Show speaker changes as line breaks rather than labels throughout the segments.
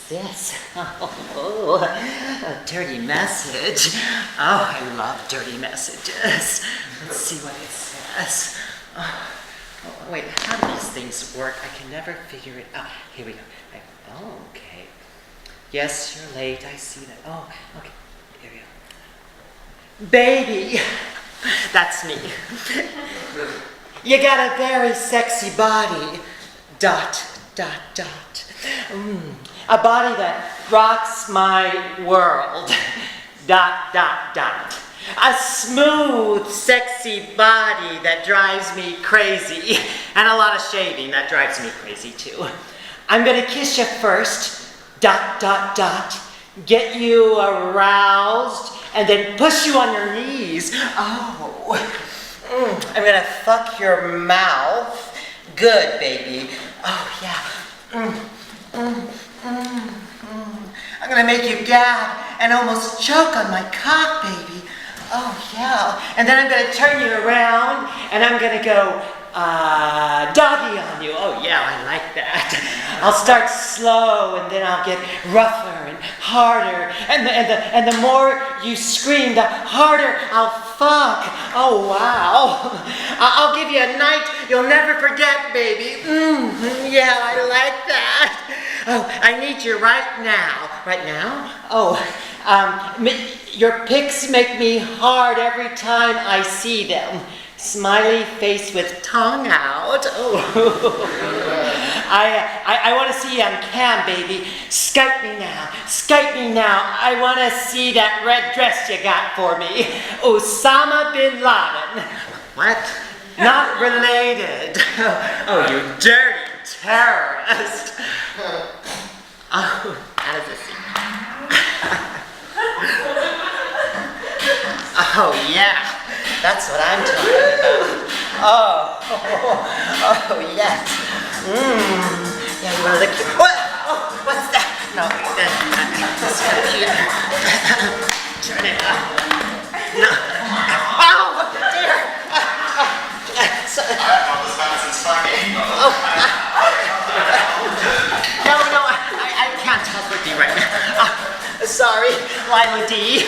this? Oh, a dirty message. Oh, I love dirty messages. Let's see what it says. Oh, wait, how do these things work? I can never figure it out. Here we go. Oh, okay. Yes, you're late. I see that. Oh, okay. Here we go. Baby, that's me. You got a very sexy body. ... A body that rocks my world. ... A smooth, sexy body that drives me crazy. And a lot of shaving that drives me crazy too. I'm gonna kiss you first. ... Get you aroused and then push you on your knees. Oh. I'm gonna fuck your mouth. Good, baby. Oh, yeah. I'm gonna make you gag and almost choke on my cock, baby. Oh, yeah. And then I'm gonna turn you around and I'm gonna go doggy on you. Oh, yeah, I like that. I'll start slow and then I'll get rougher and harder. And the more you scream, the harder I'll fuck. Oh, wow. I'll give you a night you'll never forget, baby. Yeah, I like that. Oh, I need you right now. Right now? Oh, your pics make me hard every time I see them. Smiley face with tongue out. Oh. I want to see you on cam, baby. Skype me now. Skype me now. I want to see that red dress you got for me. Osama bin Laden. What? Not related. Oh, you dirty terrorist. Oh, how does this seem? Oh, yeah. That's what I'm talking about. Oh, yes. Yeah, you want to look here. What? Oh, what's that? No, this right here. Turn it up. No. Oh, dear. No, I can't talk with you right now. Sorry, Lila D.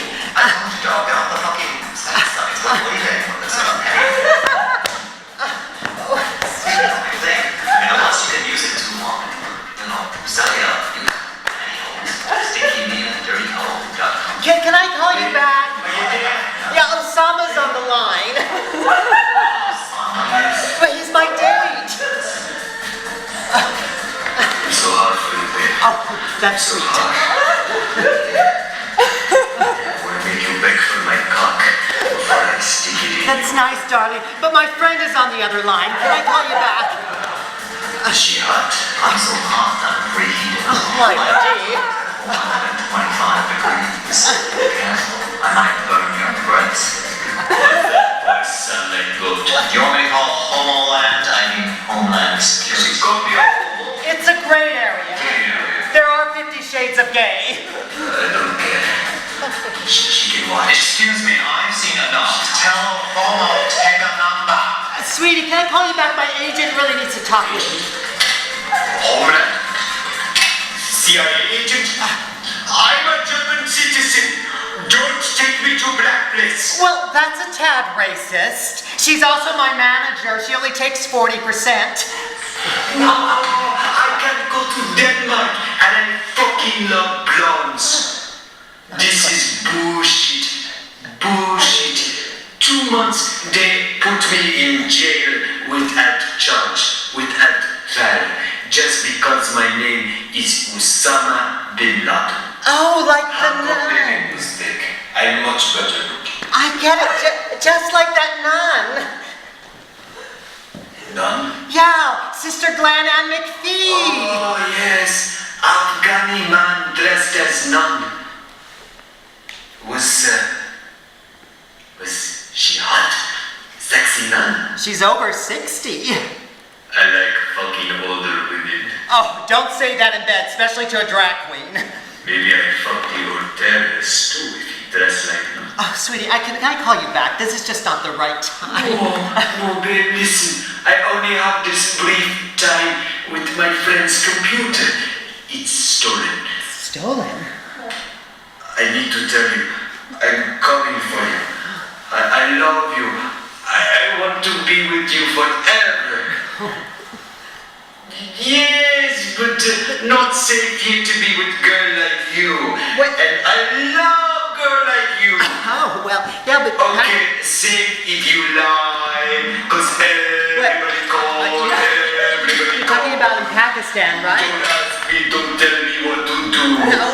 Can I call you back? Yeah, Osama's on the line. But he's my date. Oh, that's sweet. That's nice, darling. But my friend is on the other line. Can I call you back?
Is she hot? I'm so hot I'm preheated.
Oh, my dear.
125 degrees. I might burn your breath. Why suddenly good? You want me to call Homeland? I mean Homeland Security.
It's a gray area. There are 50 shades of gay.
I don't get it. She can watch. Excuse me, I've seen enough. Tell Homo, take a number.
Sweetie, can I call you back? My agent really needs to talk with you.
Homeland? CIA agent? I'm a German citizen. Don't take me to black place.
Well, that's a tad racist. She's also my manager. She only takes 40%.
No, I can go to Denmark and I fucking love blondes. This is bullshit. Bullshit. 2 months they put me in jail without charge, without trial, just because my name is Osama bin Laden.
Oh, like the
nun.
nun.
Mistake. I'm much better looking.
I get it, just like that nun.
Nun?
Yeah, Sister Glenn Ann McPhee.
Oh, yes. Afghani man dressed as nun. Was she hot? Sexy nun?
She's over 60.
I like fucking older women.
Oh, don't say that in bed, especially to a drag queen.
Maybe I fuck the old terrorist too if he dressed like nun.
Oh, sweetie, can I call you back? This is just not the right time.
No, babe, listen. I only have this brief time with my friend's computer. It's stolen.
Stolen?
I need to tell you, I'm coming for you. I love you. I want to be with you forever. Yes, but not safe here to be with girl like you.
What?
And I love girl like you.
Oh, well, yeah, but...
Okay, safe if you lie, cause everybody calls, everybody
You're talking about in Pakistan, right?
Don't ask me, don't tell me what to do.
No.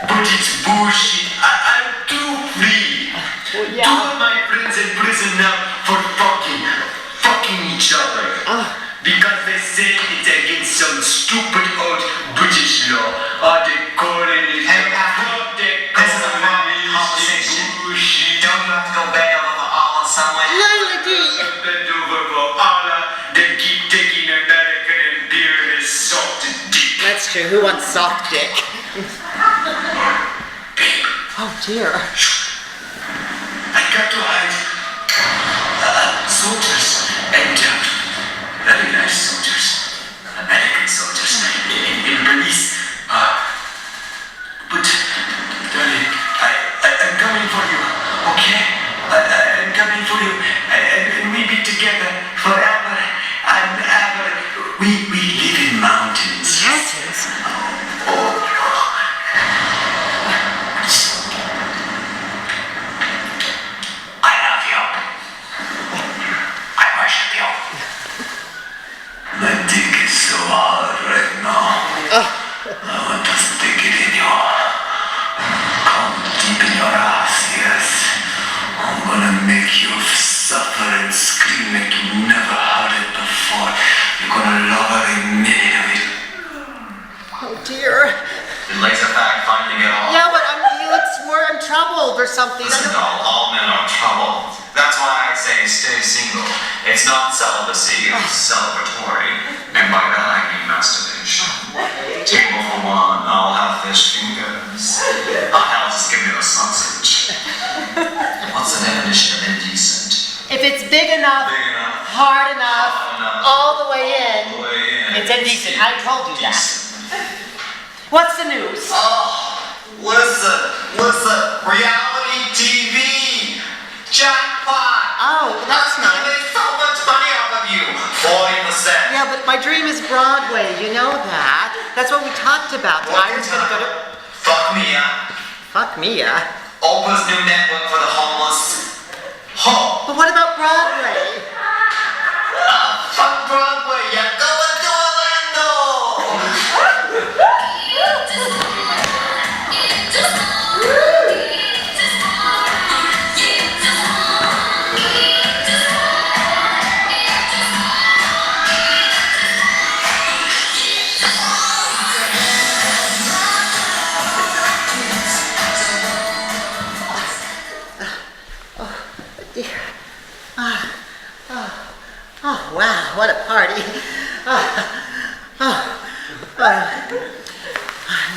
But it's bullshit. I'm too free.
Well, yeah.
Two of my friends in prison now for fucking each other. Because they say it's against some stupid old British law. Or they call it...
Hey, this is a private conversation.
Bullshit.
Don't you have to go bend over for Allah somewhere?
Bend over for Allah. They keep taking American imperialist soft dick.
That's true. Who wants soft dick?
Babe.
Oh, dear.
I got to hide soldiers and very nice soldiers, American soldiers in police. But darling, I'm coming for you, okay? I'm coming for you, and we be together forever and ever. We live in mountains.
Mountains?
I love you. I worship you. My dick is so hard right now. I want to stick it in you. Come deep in your ass, yes. I'm gonna make you suffer and scream like you never heard it before. You're gonna love every minute of it.
Oh, dear.
Did laser fact finally get off?
Yeah, but he looks more I'm troubled or something.
Listen, doll, all men are troubled. That's why I say stay single. It's not celibacy, it's celebratory. And by that I mean masturbation. Table for one, I'll have fish fingers. I'll just give me a sausage. What's the definition of indecent?
If it's big enough,
Big enough,
hard enough, all the way in,
all the way in.
it's indecent. I told you that.
Decent.
What's the news?
Listen, reality TV! Jackpot!
Oh, that's
I'm gonna
nice.
make so much money off of you! 40%.
Yeah, but my dream is Broadway. You know that. That's what we talked about. Tyra's gonna go to...
Fuck Mia.
Fuck Mia.
Oprah's new network for the homeless. Ho!
But what about Broadway?
Fuck Broadway, you're going to Orlando!
Oh, wow, what a party. I'm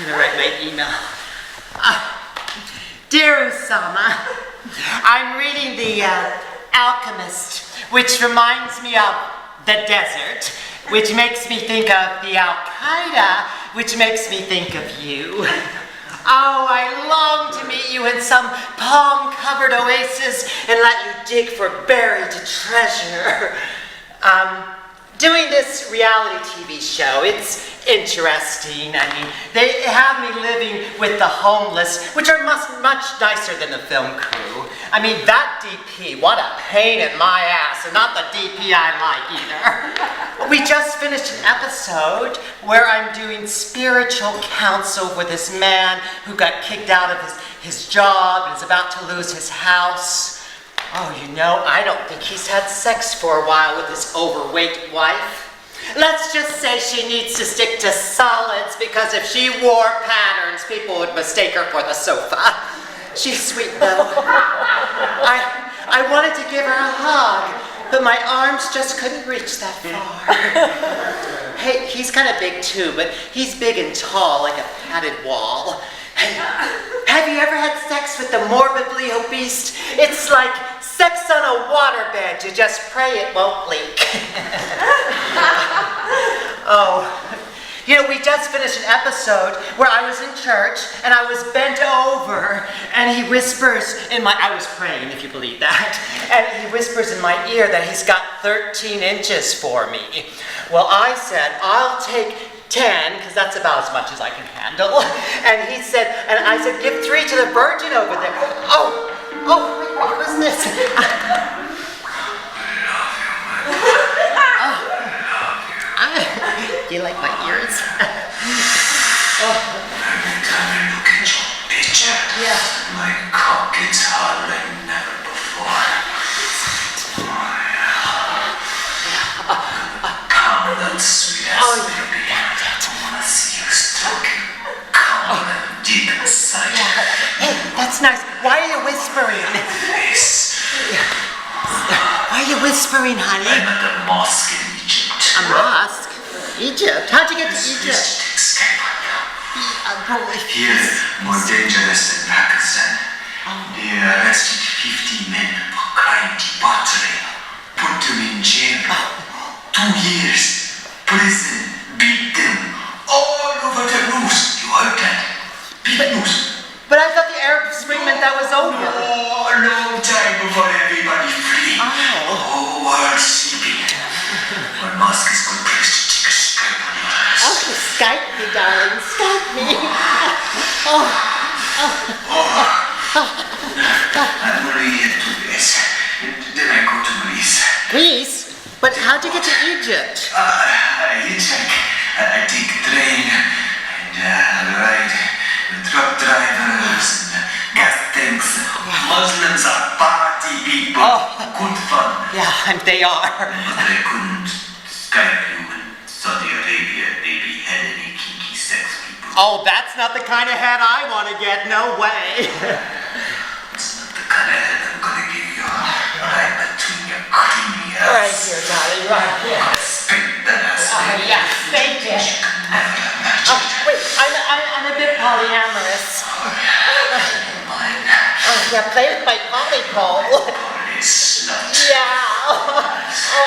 gonna write my email. Dear Usama, I'm reading The Alchemist, which reminds me of the desert, which makes me think of the Al-Qaeda, which makes me think of you. Oh, I long to meet you in some palm-covered oasis and let you dig for buried treasure. Doing this reality TV show, it's interesting. I mean, they have me living with the homeless, which are much nicer than the film crew. I mean, that DP, what a pain in my ass, and not the DP I like either. We just finished an episode where I'm doing spiritual counsel with this man who got kicked out of his job and is about to lose his house. Oh, you know, I don't think he's had sex for a while with his overweight wife. Let's just say she needs to stick to solids because if she wore patterns, people would mistake her for the sofa. She's sweet though. I wanted to give her a hug, but my arms just couldn't reach that far. Hey, he's kind of big too, but he's big and tall like a padded wall. Hey, have you ever had sex with the morbidly obese? It's like sex on a waterbed. You just pray it won't leak. Oh, You know, we just finished an episode where I was in church and I was bent over and he whispers in my, I was praying if you believe that, and he whispers in my ear that he's got 13 inches for me. Well, I said, I'll take 10, because that's about as much as I can handle. And he said, and I said, give 3 to the Virgin over there. Oh, wait, who's this? Do you like my ears?
Every time I look at your picture, my cock gets harder than never before. Pound that sweet ass baby. I wanna see you stroking. Come deep inside.
Hey, that's nice. Why are you whispering? Why are you whispering, honey?
I'm at the mosque in Egypt.
A mosque? Egypt? How'd you get to Egypt?
Escape right now. Here, more dangerous than Pakistan. They arrested 50 men for crime debauchery. Put them in jail. 2 years. Prison. Beat them. All over the news. You heard that? Big news.
But I thought the Arab Spring meant that was over.
Oh, a long time before everybody free. Oh, world sleeping. My mosque is good place to take a Skype on your ass.
Oh, Skype me, darling. Skype me.
I'm really into this. Then I go to Greece.
Greece? But how'd you get to Egypt?
I hitchhike. I take train and ride with truck drivers and gas tanks. Muslims are party people. Good fun.
Yeah, and they are.
But I couldn't Skype you in Saudi Arabia. Baby had any kinky sex people.
Oh, that's not the kind of head I want to get. No way.
It's not the kind of head I'm gonna give you. Right between your creamy ass.
Right here, darling. Right here.
Spank that ass.
Yeah, thank you.
You can never imagine.
Wait, I'm a bit polyamorous.
Mine.
Yeah, play with my polypole.
Poly slut.
Yeah.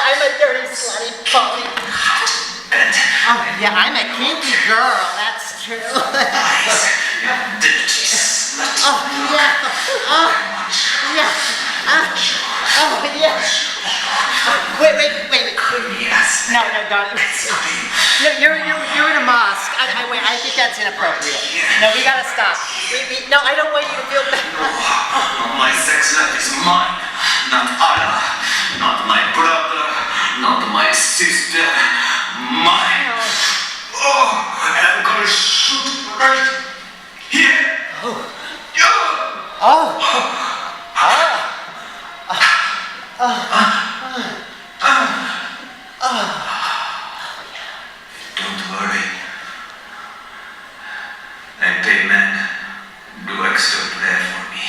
I'm a dirty, slutty poly.
Bed.
Yeah, I'm a kinky girl. That's true.
Eyes. You dirty slut.
Yeah. Yeah. Wait.
Creamy ass.
No, darling. No, you're in a mosque. Wait, I think that's inappropriate. No, we gotta stop. No, I don't want you to feel bad.
No, my sex life is mine. Not Allah. Not my brother. Not my sister. Mine. And I'm gonna shoot right here. Don't worry. I pay men do extra play for me.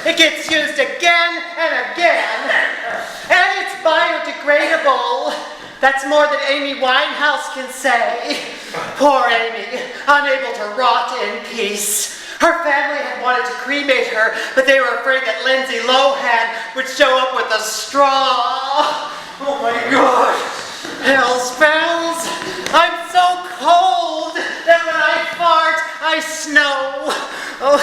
It gets used again and again. And it's biodegradable. That's more than Amy Winehouse can say. Poor Amy, unable to rot in peace. Her family had wanted to cremate her, but they were afraid that Lindsay Lohan would show up with a straw. Oh my God. Hell's bells. I'm so cold that when I fart, I snow. Oh,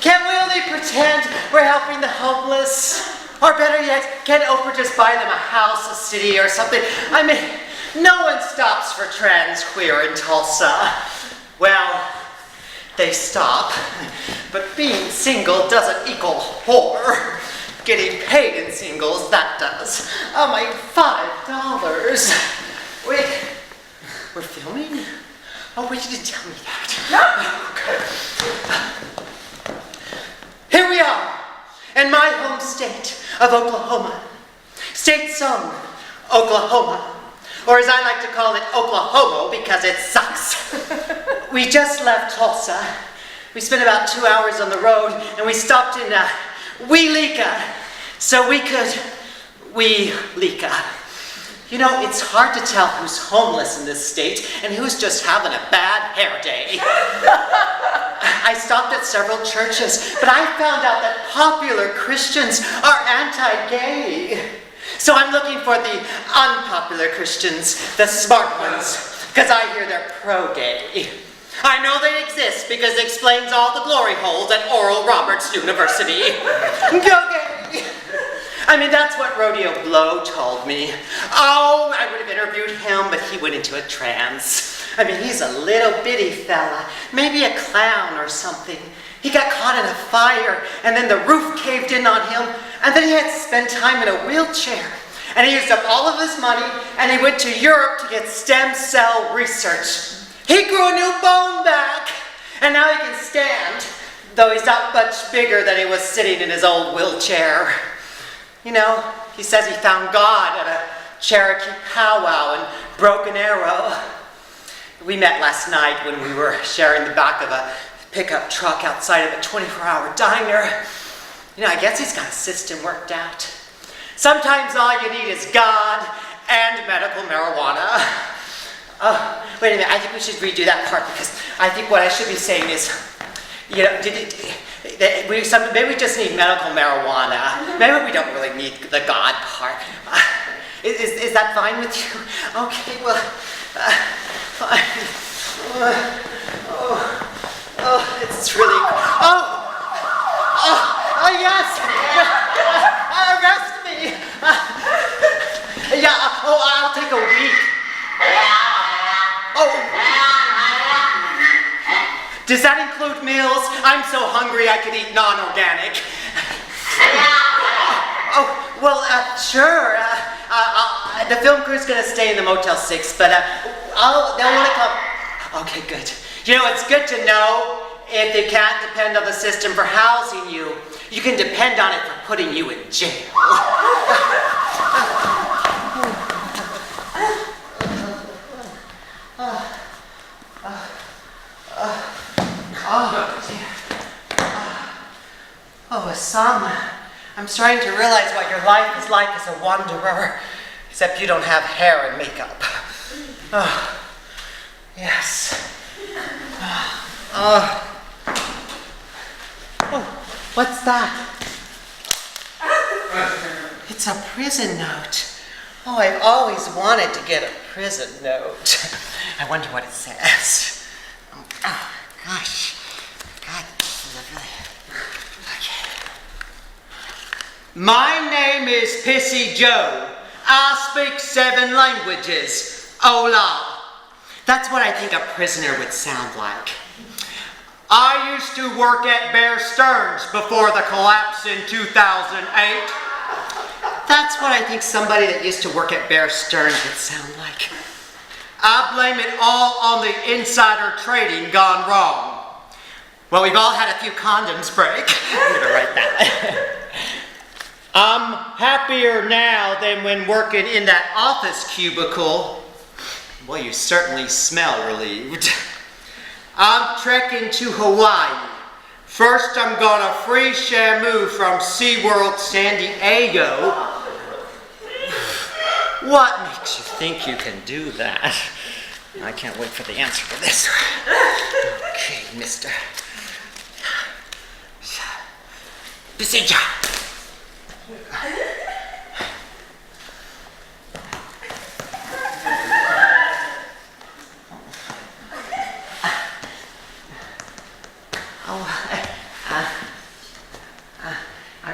can't we only pretend we're helping the homeless? Or better yet, can't Oprah just buy them a house, a city, or something? I mean, no one stops for trans queer in Tulsa. Well, they stop. But being single doesn't equal whore. Getting paid in singles, that does. Oh, my $5. Wait, we're filming? Oh, wait, you didn't tell me that. Okay. Here we are, in my home state of Oklahoma. State song, Oklahoma. Or as I like to call it, Oklahoma, because it sucks. We just left Tulsa. We spent about 2 hours on the road, and we stopped in Weelika, so we could Weelika. You know, it's hard to tell who's homeless in this state and who's just having a bad hair day. I stopped at several churches, but I found out that popular Christians are anti-gay. So I'm looking for the unpopular Christians, the smart ones, because I hear they're pro-gay. I know they exist because it explains all the glory holes at Oral Roberts University. Go gay! I mean, that's what Rodeo Blow told me. Oh, I would have interviewed him, but he went into a trance. I mean, he's a little bitty fella, maybe a clown or something. He got caught in a fire, and then the roof caved in on him, and then he had to spend time in a wheelchair. And he used up all of his money, and he went to Europe to get stem cell research. He grew a new bone back, and now he can stand, though he's not much bigger than he was sitting in his old wheelchair. You know, he says he found God at a Cherokee powwow in Broken Arrow. We met last night when we were sharing the back of a pickup truck outside of a 24-hour diner. You know, I guess he's got a system worked out. Sometimes all you need is God and medical marijuana. Oh, wait a minute, I think we should redo that part because I think what I should be saying is, you know, maybe we just need medical marijuana. Maybe we don't really need the God part. Is that fine with you? Okay, well, fine. It's really, yes! Arrest me! I'll take a week. Does that include meals? I'm so hungry I could eat non-organic. Sure. The film crew's gonna stay in the Motel 6, but they'll wanna come. Okay, good. You know, it's good to know if they can't depend on the system for housing you, you can depend on it for putting you in jail. Osama, I'm starting to realize what your life is like as a wanderer, except you don't have hair and makeup. Oh, yes. What's that? It's a prison note. Oh, I've always wanted to get a prison note. I wonder what it says. Oh, gosh. God, this is really... Okay. My name is Pissy Joe. I speak 7 languages. Hola. That's what I think a prisoner would sound like. I used to work at Bear Stearns before the collapse in 2008. That's what I think somebody that used to work at Bear Stearns would sound like. I blame it all on the insider trading gone wrong. Well, we've all had a few condoms break. I'm gonna write that. I'm happier now than when working in that office cubicle. Well, you certainly smell relieved. I'm trekking to Hawaii. First, I'm gonna free Shamu from SeaWorld San Diego. What makes you think you can do that? I can't wait for the answer to this. Okay, mister. Besija. I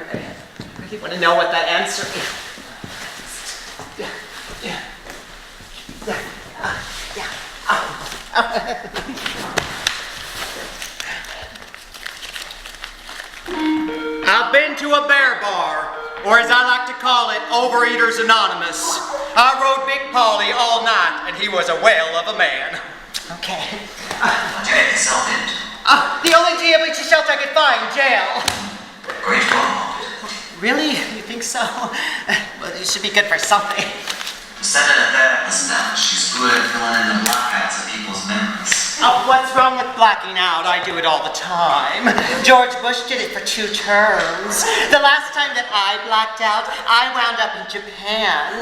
really want to know what that answer is. I've been to a bear bar, or as I like to call it, Overeaters Anonymous. I rode Big Polly all night, and he was a whale of a man. Okay.
What'd you get yourself into?
The only TMH shelter I could find, jail.
Great one.
Really? You think so? Well, it should be good for something.
Send it a therapist now. She's good at filling in the blackouts of people's memories.
Oh, what's wrong with blacking out? I do it all the time. George Bush did it for 2 terms. The last time that I blacked out, I wound up in Japan.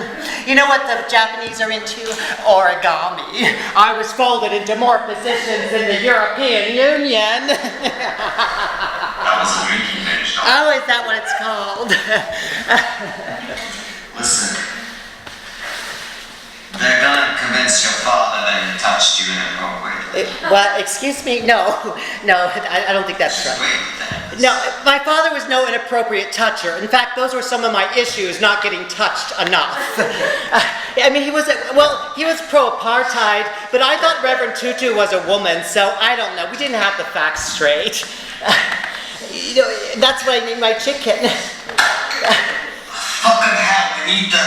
You know what the Japanese are into? Origami. I was folded into more positions in the European Union.
That was a drinking binge, dog.
Oh, is that what it's called?
Listen. They're gonna convince your father that he touched you inappropriately.
Well, excuse me? No, I don't think that's right.
Wait,
No, my father was no inappropriate toucher. In fact, those were some of my issues, not getting touched enough. I mean, he was pro-apartheid, but I thought Reverend Tutu was a woman, so I don't know. We didn't have the facts straight. You know, that's what I named my chicken.
Fucking hell, we need to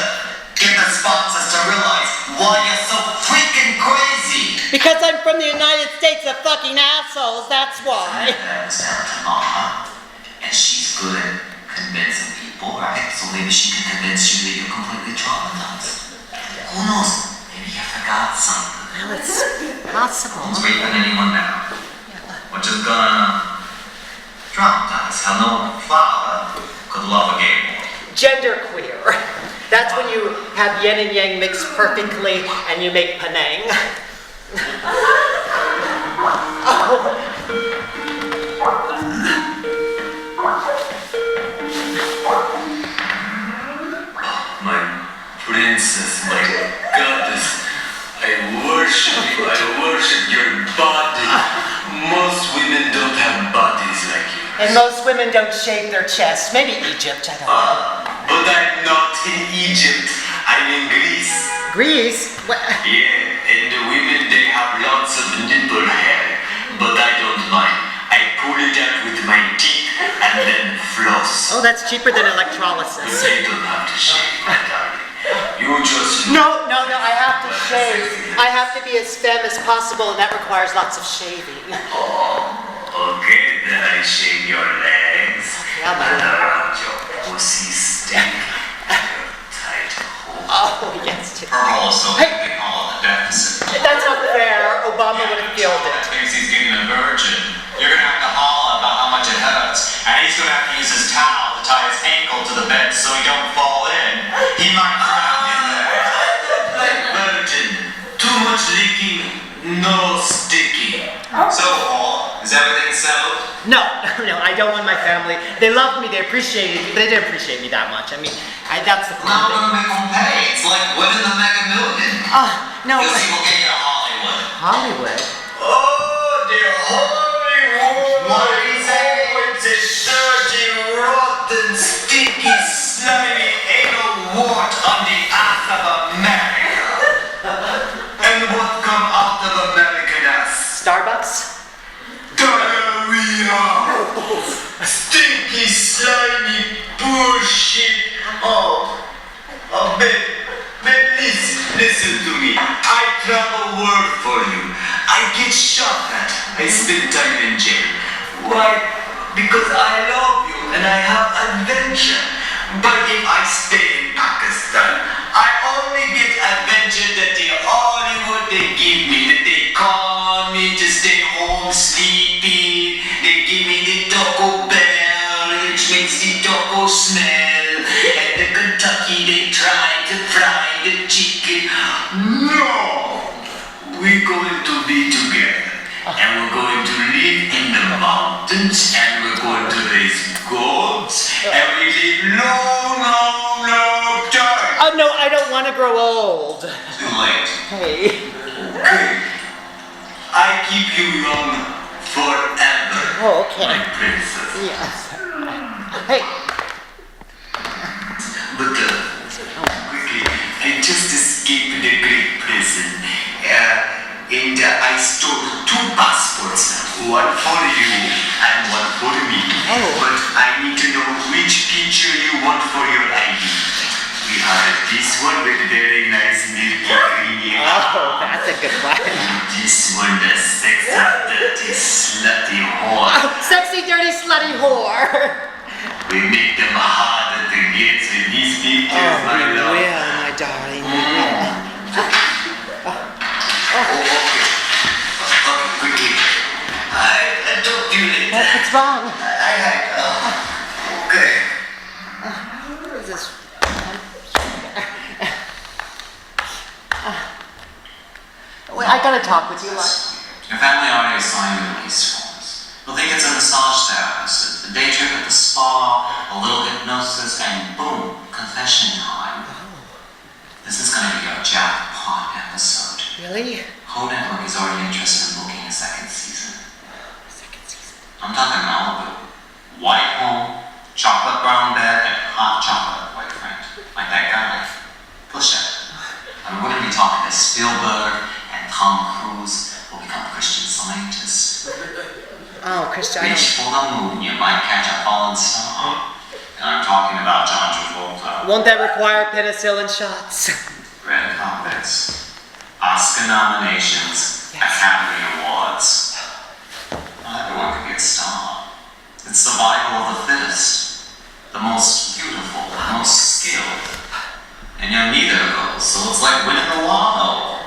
get the sponsors to realize why you're so freaking crazy.
Because I'm from the United States of fucking assholes, that's why.
That's down to Mama, and she's good at convincing people, right? So maybe she can convince you that you're completely traumatized. Who knows? Maybe you forgot something.
Well, it's possible.
Who's raping anyone now? We're just gonna traumatize how no father could love a gay boy.
Genderqueer. That's when you have yin and yang mixed perfectly and you make Penang.
My princess, my goddess, I worship your body. Most women don't have bodies like you.
And most women don't shave their chests. Maybe Egypt, I don't know.
But I'm not in Egypt, I'm in Greece.
Greece? What?
Yeah, and the women, they have lots of nipple hair, but I don't mind. I pull it out with my teeth and then floss.
Oh, that's cheaper than electrolysis.
You don't have to shave, my darling. You just...
No, I have to shave. I have to be as femme as possible, and that requires lots of shaving.
Oh, okay, then I shave your legs
Yeah,
and around your pussy stick. Tight hole.
Oh, yes.
Also,
Hey.
they call it a deficit.
That's not fair. Obama would have killed it.
Thinks he's getting a virgin. You're gonna have to holler about how much it hurts, and he's gonna have to use his towel to tie his ankle to the bed so he don't fall in. He might drown in there. Like virgin. Too much licking, no sticking. So, Paul, is everything settled?
No, I don't want my family. They loved me, they appreciated me, but they didn't appreciate me that much. I mean, that's the
Now I'm
problem.
gonna make them pay. It's like winning the Mega Million.
No.
You'll see, we'll get you to Hollywood.
Hollywood?
Oh, the Hollywood! What did he say? It's a dirty, rotten, stinky, slimy anal wart on the ass of America. And what come out of American ass?
Starbucks?
Diarrhea! Stinky, slimy bullshit! Babe, listen to me. I travel world for you. I get shot at. I spend time in jail. Why? Because I love you and I have adventure. But if I stay in Pakistan, I only get adventure that the Hollywood they give me, that they call me to stay home sleeping. They give me the Taco Bell, which makes the taco smell. And the Kentucky they try to fry the chicken. No! We're going to be together. And we're going to live in the mountains. And we're going to raise goats. And we live long time.
No, I don't want to grow old.
Too late.
Hey.
Good. I keep you young forever.
Oh, okay.
My princess.
Yes. Hey.
But quickly, I just escaped the Greek prison. And I stole 2 passports. One for you and one for me.
Oh.
But I need to know which picture you want for your ID. We have this one with very nice milky creamy.
Oh, that's a good one.
And this one, the sexy, dirty, slutty whore.
Oh, sexy, dirty, slutty whore.
We make them harder to get with these pictures, my
We
love.
will, my darling. We will.
Okay, quickly. I don't do it.
What's wrong?
Okay.
What is this? Wait, I gotta talk with you.
Your family already assigned you these forms. You'll think it's a massage therapist, a day trip at the spa, a little hypnosis, and boom, confession time. This is gonna be your jackpot episode.
Really?
Whole Network is already interested in booking a second season.
Second season.
I'm talking Malibu. White home, chocolate brown bed, and hot chocolate boyfriend. Like that guy. Push it. I'm going to be talking to Spielberg and Tom Cruise will become Christian Scientists.
Oh, Christian.
Reach for the moon, you might catch a falling star. And I'm talking about John Travolta.
Won't that require penicillin shots?
Red carpets, Oscar nominations,
Yes.
Academy Awards. Not everyone can be a star. It's survival of the fittest, the most beautiful, the most skilled. And you're neither of those, so it's like winning the lotto.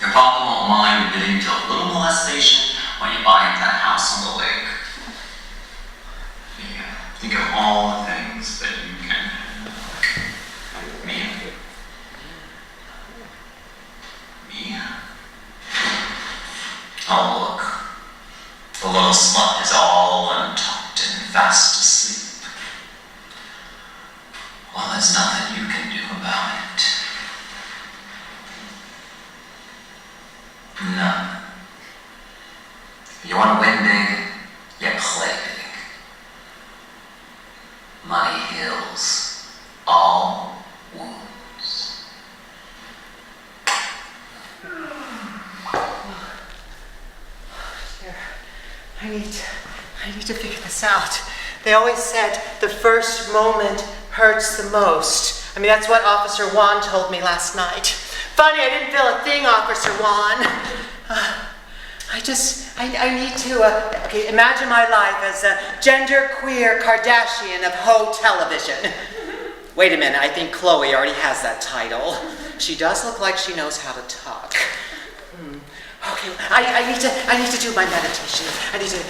Your father won't mind admitting to a little molestation when you buy him that house on the lake. Yeah, think of all the things that you can have. Mia. Mia. Oh, look. The little slut is all untucked and fast asleep. Well, there's nothing you can do about it. None. You want to win big, you play big. Money heals all wounds.
Here, I need to figure this out. They always said the first moment hurts the most. I mean, that's what Officer Juan told me last night. Funny, I didn't feel a thing, Officer Juan. I need to okay, imagine my life as a genderqueer Kardashian of Ho television. Wait a minute, I think Chloe already has that title. She does look like she knows how to talk. Okay, I need to do my meditation. I need to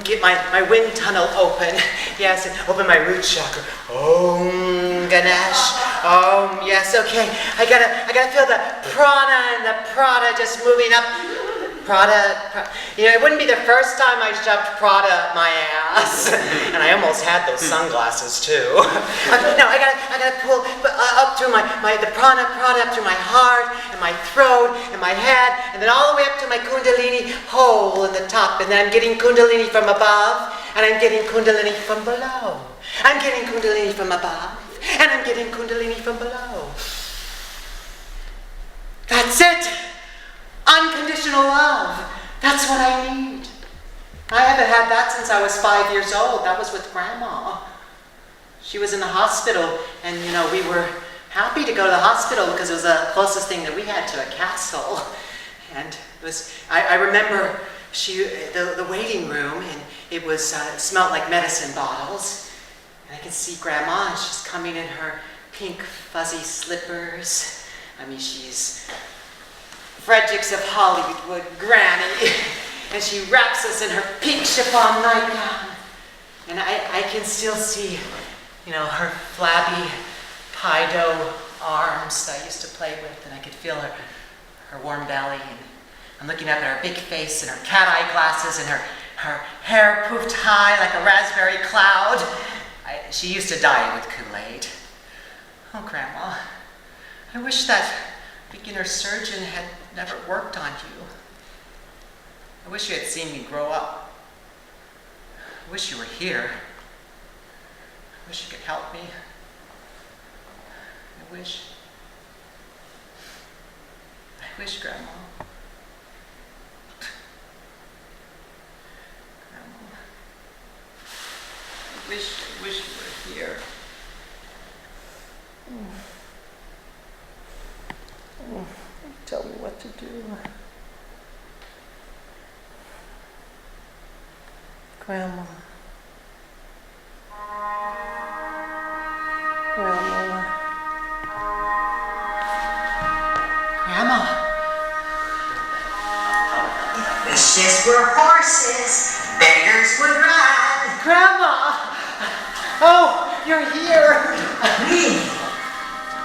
get my wind tunnel open. Yes, and open my root chakra. Om Ganesh. Om, yes, okay. I gotta feel the prana and the prada just moving up. Prada. You know, it wouldn't be the first time I shoved Prada up my ass. And I almost had those sunglasses too. No, I gotta pull up through the prana up through my heart and my throat and my head, and then all the way up to my kundalini hole in the top. And then I'm getting kundalini from above, and I'm getting kundalini from below. I'm getting kundalini from above, and I'm getting kundalini from below. That's it. Unconditional love. That's what I need. I haven't had that since I was 5 years old. That was with Grandma. She was in the hospital, and you know, we were happy to go to the hospital because it was the closest thing that we had to a castle. And it was, I remember the waiting room, and it was smelled like medicine bottles. And I can see Grandma, and she's coming in her pink fuzzy slippers. I mean, she's Fredericks of Hollywood Granny, and she wraps us in her pink chiffon nightgown. And I can still see, you know, her flabby pie-dough arms that I used to play with, and I could feel her warm belly. And I'm looking up at her big face and her cat eye glasses and her hair poofed high like a raspberry cloud. She used to dye it with Kool-Aid. Oh, Grandma, I wish that beginner surgeon had never worked on you. I wish you had seen me grow up. I wish you were here. I wish you could help me. I wish, Grandma. Grandma. do? Grandma. Grandma. Grandma.
Wishes were horses, beggars would ride.
Grandma! Oh, you're here.
Really?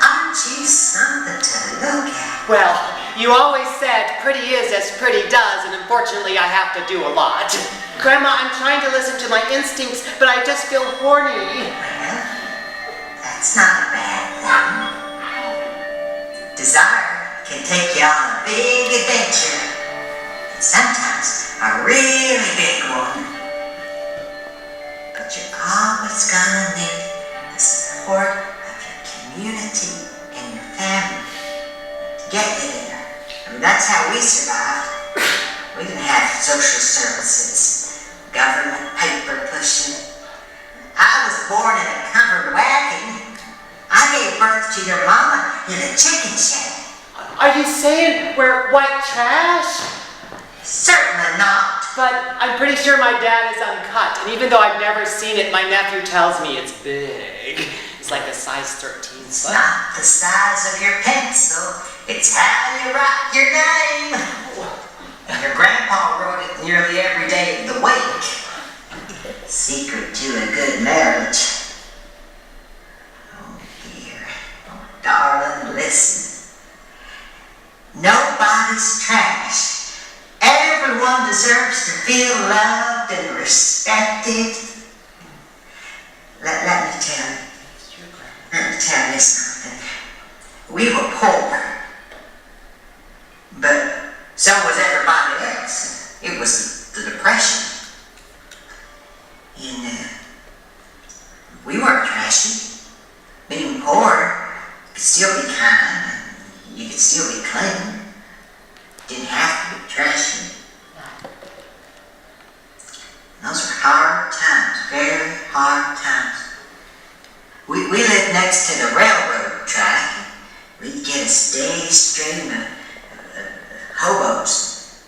Aren't you something to look at?
Well, you always said pretty is as pretty does, and unfortunately I have to do a lot. Grandma, I'm trying to listen to my instincts, but I just feel horny.
Well, that's not a bad thing. Desire can take you on a big adventure. And sometimes a really big one. But you're always gonna need the support of your community and your family to get you there. I mean, that's how we survived. We didn't have social services, government paper pushing. I was born in a covered wagon. I gave birth to your mama in a chicken shack.
Are you saying we're white trash?
Certainly not.
But I'm pretty sure my dad is uncut, and even though I've never seen it, my nephew tells me it's big. It's like a size 13
It's
foot.
not the size of your pencil. It's how you write your name. And your grandpa wrote it nearly every day of the week. Secret to a good marriage. Oh dear. Oh darling, listen. Nobody's trash. Everyone deserves to feel loved and respected. Let me tell you. Let me tell you something. We were poor. But so was everybody else. It was the Depression. And we weren't trashy. Being poor could still be kind. You could still be clean. Didn't have to be trashy. Those were hard times, very hard times. We lived next to the railroad track. We'd get a steady stream of hobos,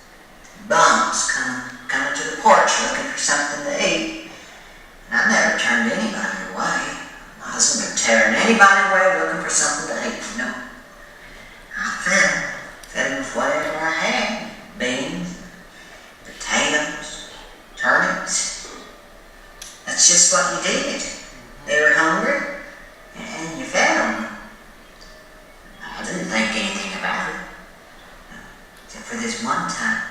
bums coming to the porch looking for something to eat. And I never turned anybody away. I wasn't tearing anybody away looking for something to eat. No. I fed them with whatever I had. Beans, potatoes, turnips. That's just what you did. They were hungry, and you fed them. I didn't think anything about it. Except for this one time.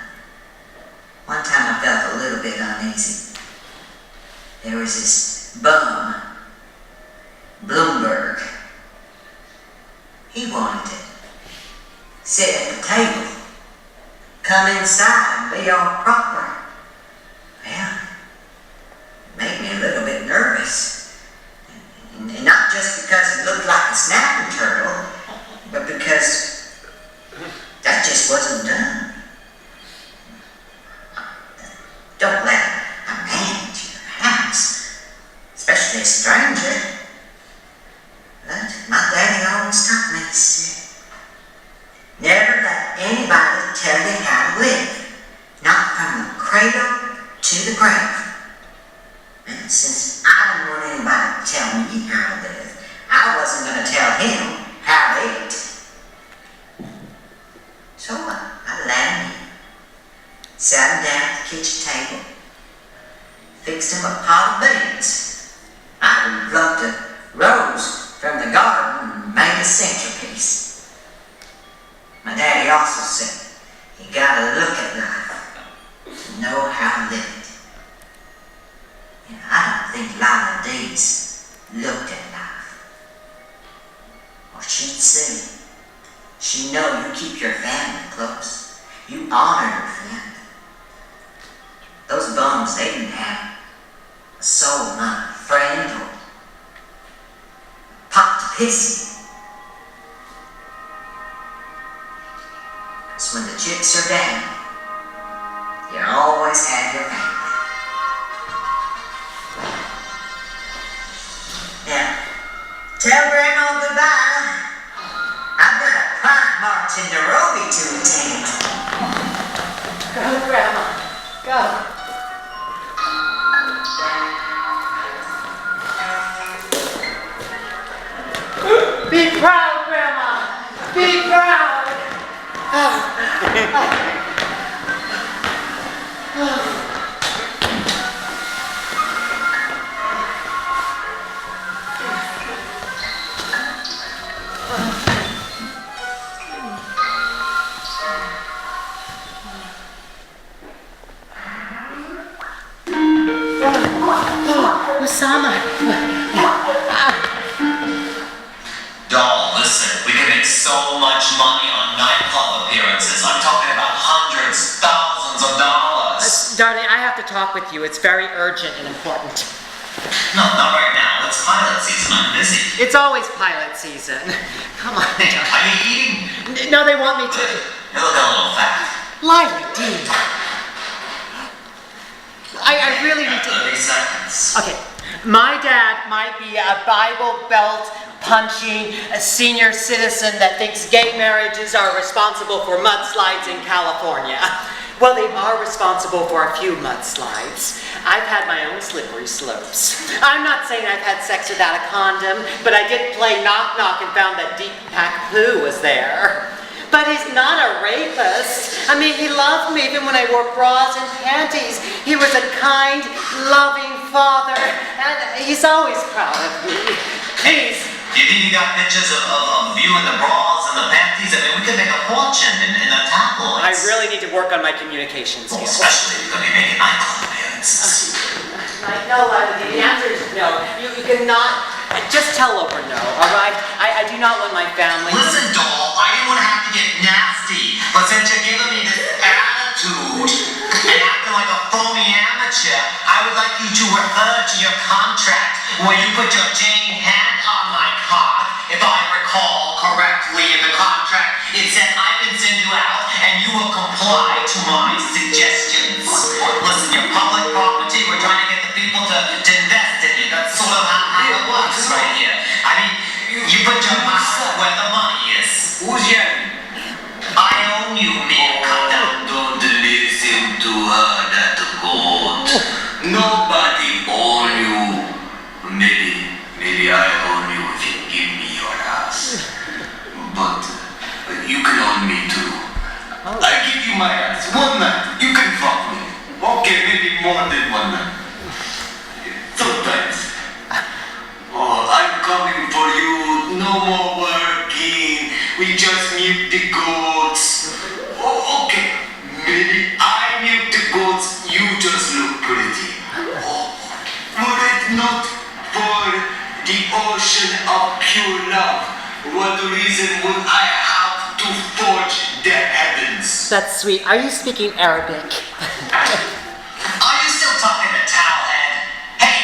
One time I felt a little bit uneasy. There was this bum, Bloomberg. He wanted to sit at the table, come inside and be all proper. Well, it made me a little bit nervous. And not just because it looked like a snapping turtle, but because that just wasn't done. Don't let a man into your house, especially a stranger. But my daddy always taught me to say, never let anybody tell you how to live, not from the cradle to the grave. And since I didn't want anybody to tell me how to live, I wasn't going to tell him how to eat. So I let him in, sat him down at the kitchen table, fixed him a pot of beans. I plucked a rose from the garden and made a centerpiece. My daddy also said, you gotta look at life to know how to live it. And I don't think Lila Díaz looked at life. Or she'd say, she know you keep your family close. You honor your family. Those bums, they didn't have a soul, not a friend or pot to piss in. 'Cause when the chips are down, you always have your family. Now, tell Grandma goodbye. I've got a marked in Nairobi to attain.
Go, Grandma. Go. Be proud, Grandma. Be proud. Osama.
Doll, listen, we can make so much money on nightclub appearances. I'm talking about hundreds, thousands of dollars.
Darling, I have to talk with you. It's very urgent and important.
No, not right now. It's pilot season. I'm busy.
It's always pilot season. Come on.
Hey, are you eating?
No, they want me to.
You look a little fat.
Lila, Dean. I really need to.
30 seconds.
Okay, my dad might be a Bible Belt punching a senior citizen that thinks gay marriages are responsible for mudslides in California. Well, they are responsible for a few mudslides. I've had my own slippery slopes. I'm not saying I've had sex without a condom, but I did play knock-knock and found that Deepak Poo was there. But he's not a rapist. I mean, he loved me even when I wore bras and panties. He was a kind, loving father, and he's always proud of me. Please.
Do you think you got pictures of you in the bras and the panties? I mean, we could make a fortune in the tabloids.
I really need to work on my communication
Well,
skills.
especially if you're going to be making nightclub appearances.
No, the answer is no. You cannot. Just tell Oprah no, all right? I do not want my family.
Listen, doll, I didn't want to have to get nasty, but since you're giving me this attitude and acting like a phony amateur, I would like you to refer to your contract where you put your Jane hand on my cock. If I recall correctly in the contract, it said I can send you out and you will comply to my suggestions. Listen, you're public property. We're trying to get the people to invest in you. That's sort of how it works right here. I mean, you put your mouth where the money is. Who's yelling? I own you, Mia Kunter. Don't listen to her, that goat. Nobody own you. Maybe I own you if you give me your ass. But you can own me too. I give you my ass. One night, you can fuck me. Okay, maybe more than one night. Sometimes. Oh, I'm coming for you. No more working. We just milk the goats. Oh, okay. Maybe I milk the goats. You just look pretty. Oh, were it not for the ocean of pure love, what reason would I have to forge the heavens?
That's sweet. Are you speaking Arabic?
Are you still talking to Towelhead? Hey,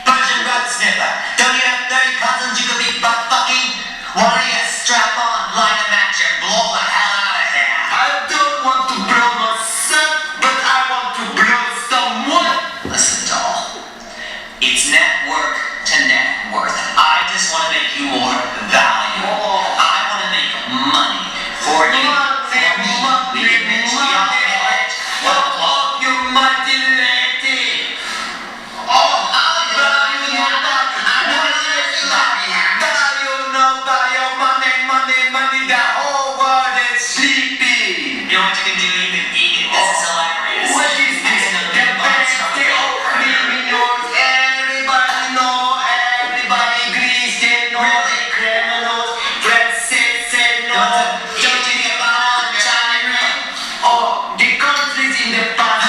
Persian rug sniffer, don't you have 30 cousins you could be butt fucking? Why don't you strap on, light a match, and blow the hell out of here? I don't want to blow myself, but I want to blow someone. Listen, doll. It's network to net worth. I just want to make you more valuable. I want to make money for you. We can make you your head. Well, you mighty lady. Oh, money, the whole world is sleeping. You know what you can do? You can eat it. This is hilarious. What is this? The best criminals. Everybody know. Everybody agrees. They know the criminals. Francis said no. Don't you get on China? Oh, the countries in the past.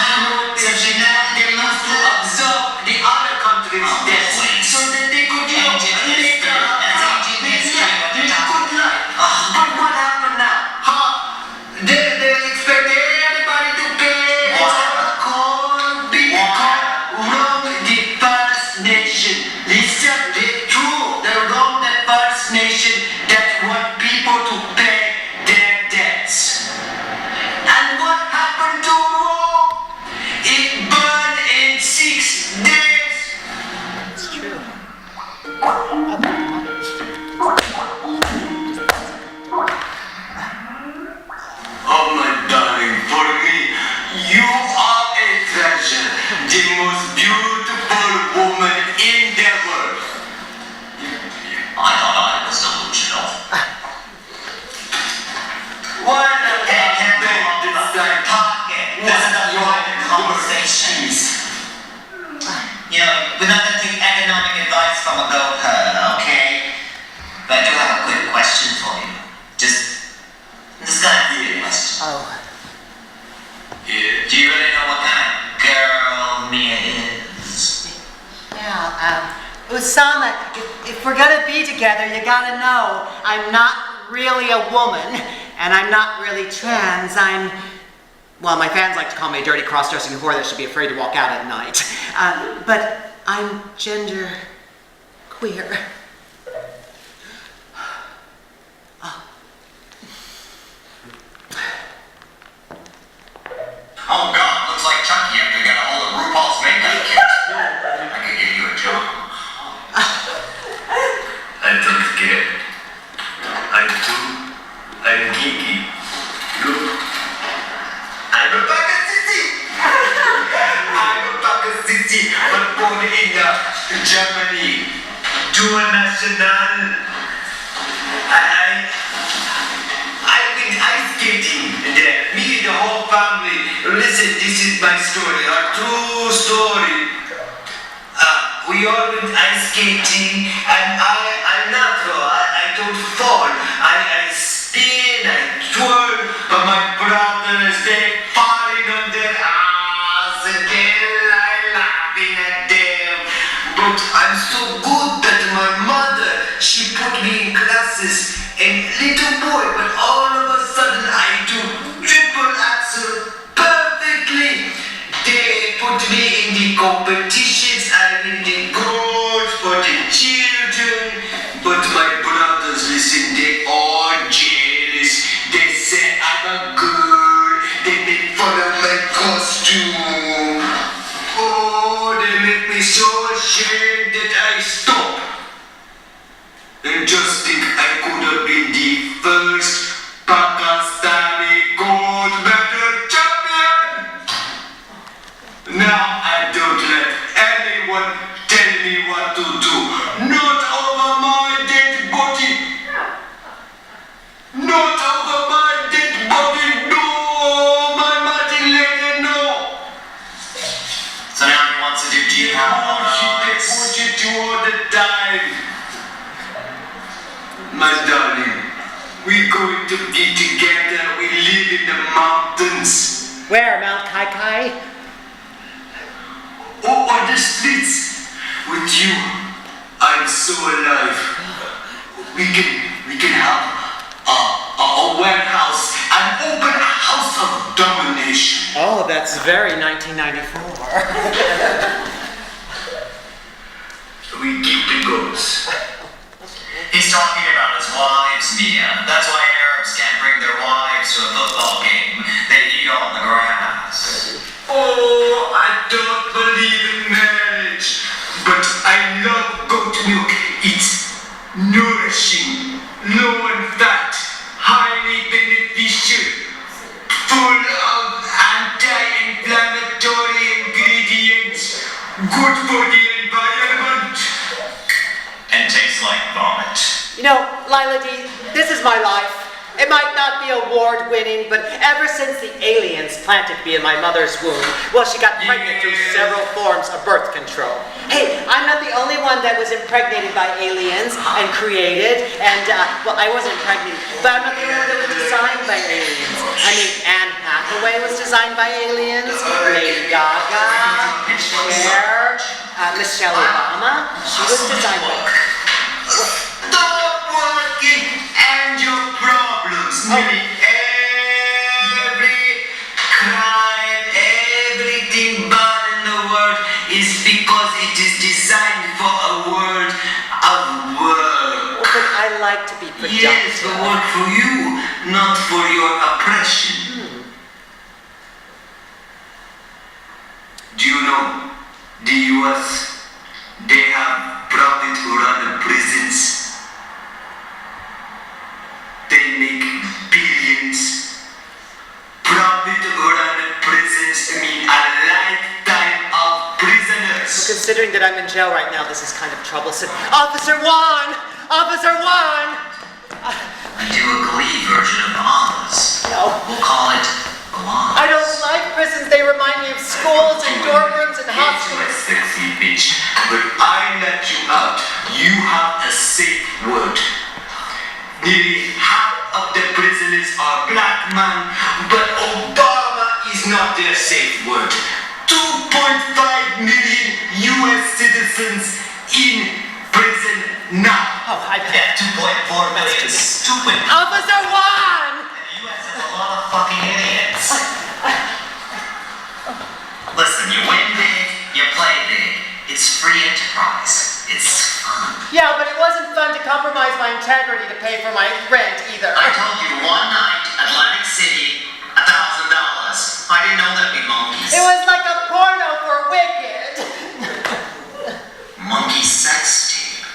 They must to absorb the other countries' debts so that they could make a good life. But what happened now? They expect everybody to pay. from a goat herd, okay? But I do have a quick question for you. This kind of weird question.
Oh.
Yeah. Do you really know what kind of girl Mia is?
Yeah, Usama, if we're gonna be together, you gotta know I'm not really a woman, and I'm not really trans. Well, my fans like to call me a dirty cross-dressing whore that should be afraid to walk out at night. But I'm gender queer.
Oh God, looks like Chucky after you got a hold of RuPaul's makeup kit. I could give you a job. I don't get it. I'm kinky. Look. I'm a Pakistani. I'm a Pakistani, but born in Germany. Dual national. I've been ice skating there. Me and the whole family. Listen, this is my story, a true story. We all went ice skating, and I'm natural. I don't fall. I spin, I twirl, but my brothers, they falling on their ass, and they're laughing at them. But I'm so good that my mother, she put me in classes, and little boy, but all of a sudden I do triple axel perfectly. They put me in the competitions, I'm in the goals for the children. But my brothers, listen, they all jealous. They say I'm a girl. They make fun of my costume. Oh, they make me so ashamed that I stop. And just think I could have been the first Pakistani gold medal champion. Now I don't let anyone tell me what to do. Not over my dead body. Not over my dead body. No, my mighty lady, no. So now he wants to do jihad. They push it to all the time. My darling, we're going to be together. We live in the mountains.
Where, Mount Kai?
Oh, on the streets. With you, I'm so alive. We can have a warehouse, an open house of domination.
Oh, that's very 1994.
We keep the goats. He's talking about his wives, Mia. That's why Arabs can't bring their wives to a football game. They eat on the grass. Oh, I don't believe in marriage. But I love goat milk. It's nourishing, low in fat, highly beneficial, full of anti-inflammatory ingredients, good for the environment. And tastes like vomit.
You know, Lila D, this is my life. It might not be award-winning, but ever since the aliens planted me in my mother's womb, well, she got pregnant through several forms of birth control. Hey, I'm not the only one that was impregnated by aliens and created, and, well, I wasn't impregnated, but I'm not the only one that was designed by aliens. I mean, Anne Hathaway was designed by aliens, Lady Gaga, Cher, Michelle Obama, she was designed by
Stop working and your problems. Nearly every crime, everything bad in the world is because it is designed for a world of work.
But I like to be productive.
Yes, but work for you, not for your oppression. Do you know the US? They have profit-run prisons. They make billions. Profit-run prisons mean a lifetime of prisoners.
Considering that I'm in jail right now, this is kind of troublesome. Officer Juan! Officer Juan!
I do a Glee version of Oz.
No.
We'll call it Oz.
I don't like prisons. They remind me of schools and dorm rooms and
Yes, you a
hospitals.
sexy bitch. But I let you out.
not a safe word. Nearly half of the prisoners are black men, but Obama is not their safe word. 2.5 million US citizens in prison now.
Oh, I
Yeah, 2.4 million. Stupid.
Officer One!
The US has a lot of fucking idiots. Listen, you win big, you play big. It's free enterprise. It's fun.
Yeah, but it wasn't fun to compromise my integrity to pay for my rent either.
I told you one night, Atlantic City, $1,000. I didn't know there'd be monkeys.
It was like a porno for Wicked.
Monkey sex tape.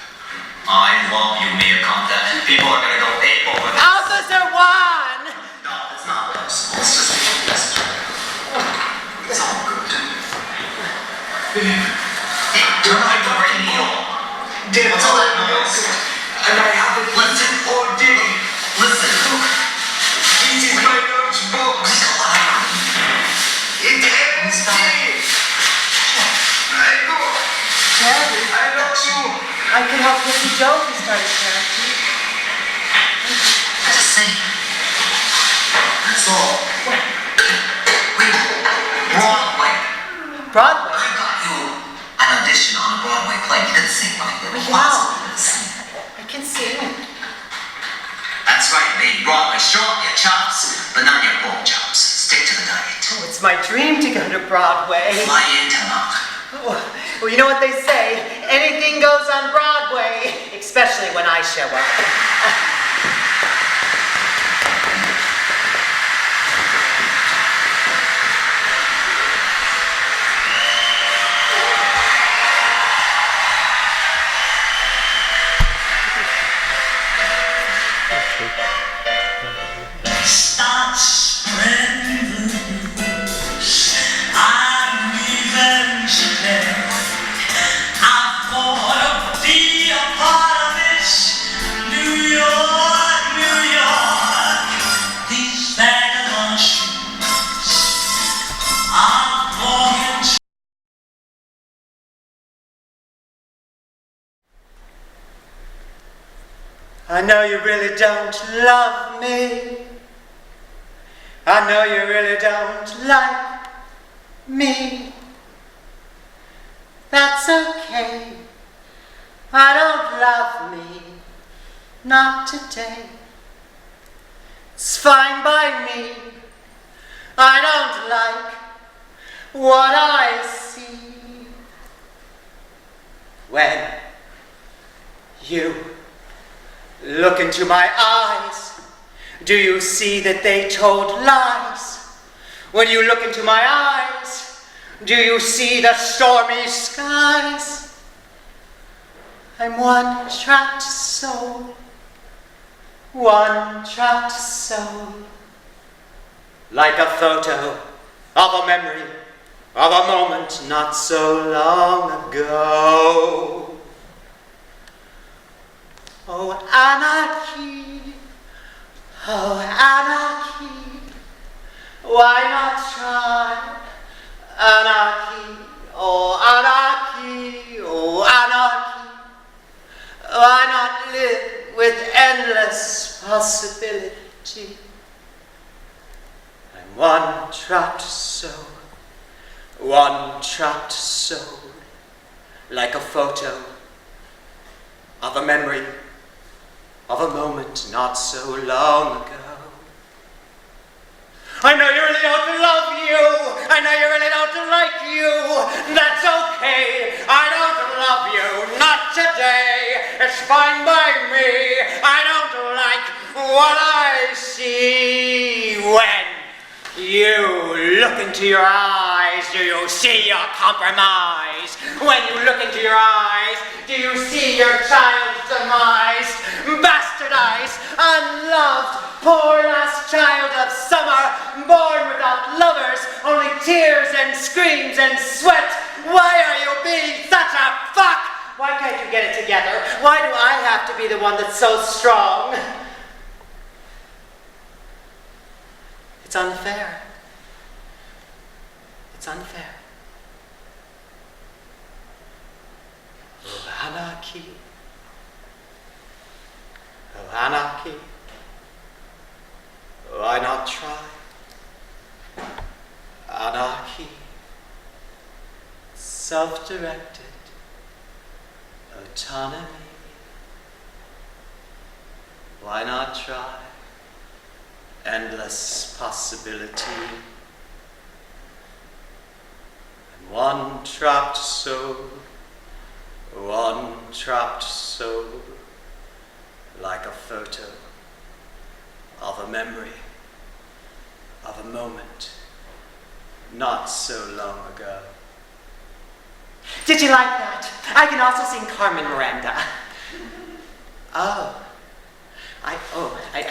I love you, Mia Kunter. People are gonna go ape over this.
Officer One!
No, it's not personal. It's just this. It's all good. Hey, turn on the radio. What's all that noise?
And I haven't listened all day.
Listen.
This is my lunchbox. It's empty. I know.
Daddy,
I love you.
I could help Missy Joe if he started character.
Just say. That's all. Wait. Broadway.
Broadway?
I got you an audition on a Broadway play. You can sing right there.
Wow. I can sing.
That's right, baby. Broadway. Show off your chops, but not your pork chops. Stick to the diet.
Oh, it's my dream to go to Broadway.
Fly in tomorrow.
Well, you know what they say, anything goes on Broadway, especially when I show up.
Start spreading the news. I'm leaving today. I thought I'd be a part of this. New York, New York. These vagabond streets are longing to.
I know you really don't love me. I know you really don't like me. That's okay. I don't love me. Not today. It's fine by me. I don't like what I see. When you look into my eyes, do you see that they told lies? When you look into my eyes, do you see the stormy skies? I'm one trapped soul, one trapped soul, like a photo of a memory of a moment not so long ago. Oh, anarchy, oh, anarchy, why not try anarchy, oh, anarchy, oh, anarchy, why not live with endless possibility? I'm one trapped soul, like a photo of a memory of a moment not so long ago. I know you really don't love you. I know you really don't like you. That's okay. I don't love you. Not today. It's fine by me. I don't like what I see. When you look into your eyes, do you see your compromise? When you look into your eyes, do you see your child's demise? Bastardized, unloved, poor last child of summer, born without lovers, only tears and screams and sweat. Why are you being such a fuck? Why can't you get it together? Why do I have to be the one that's so strong? It's unfair. It's unfair. Oh, anarchy. Anarchy? Why not try? Anarchy. Self-directed. Autonomy. Why not try? Endless possibility. And one trapped soul, like a photo of a memory, of a moment, not so long ago. Did you like that? I can also sing Carmen Miranda. I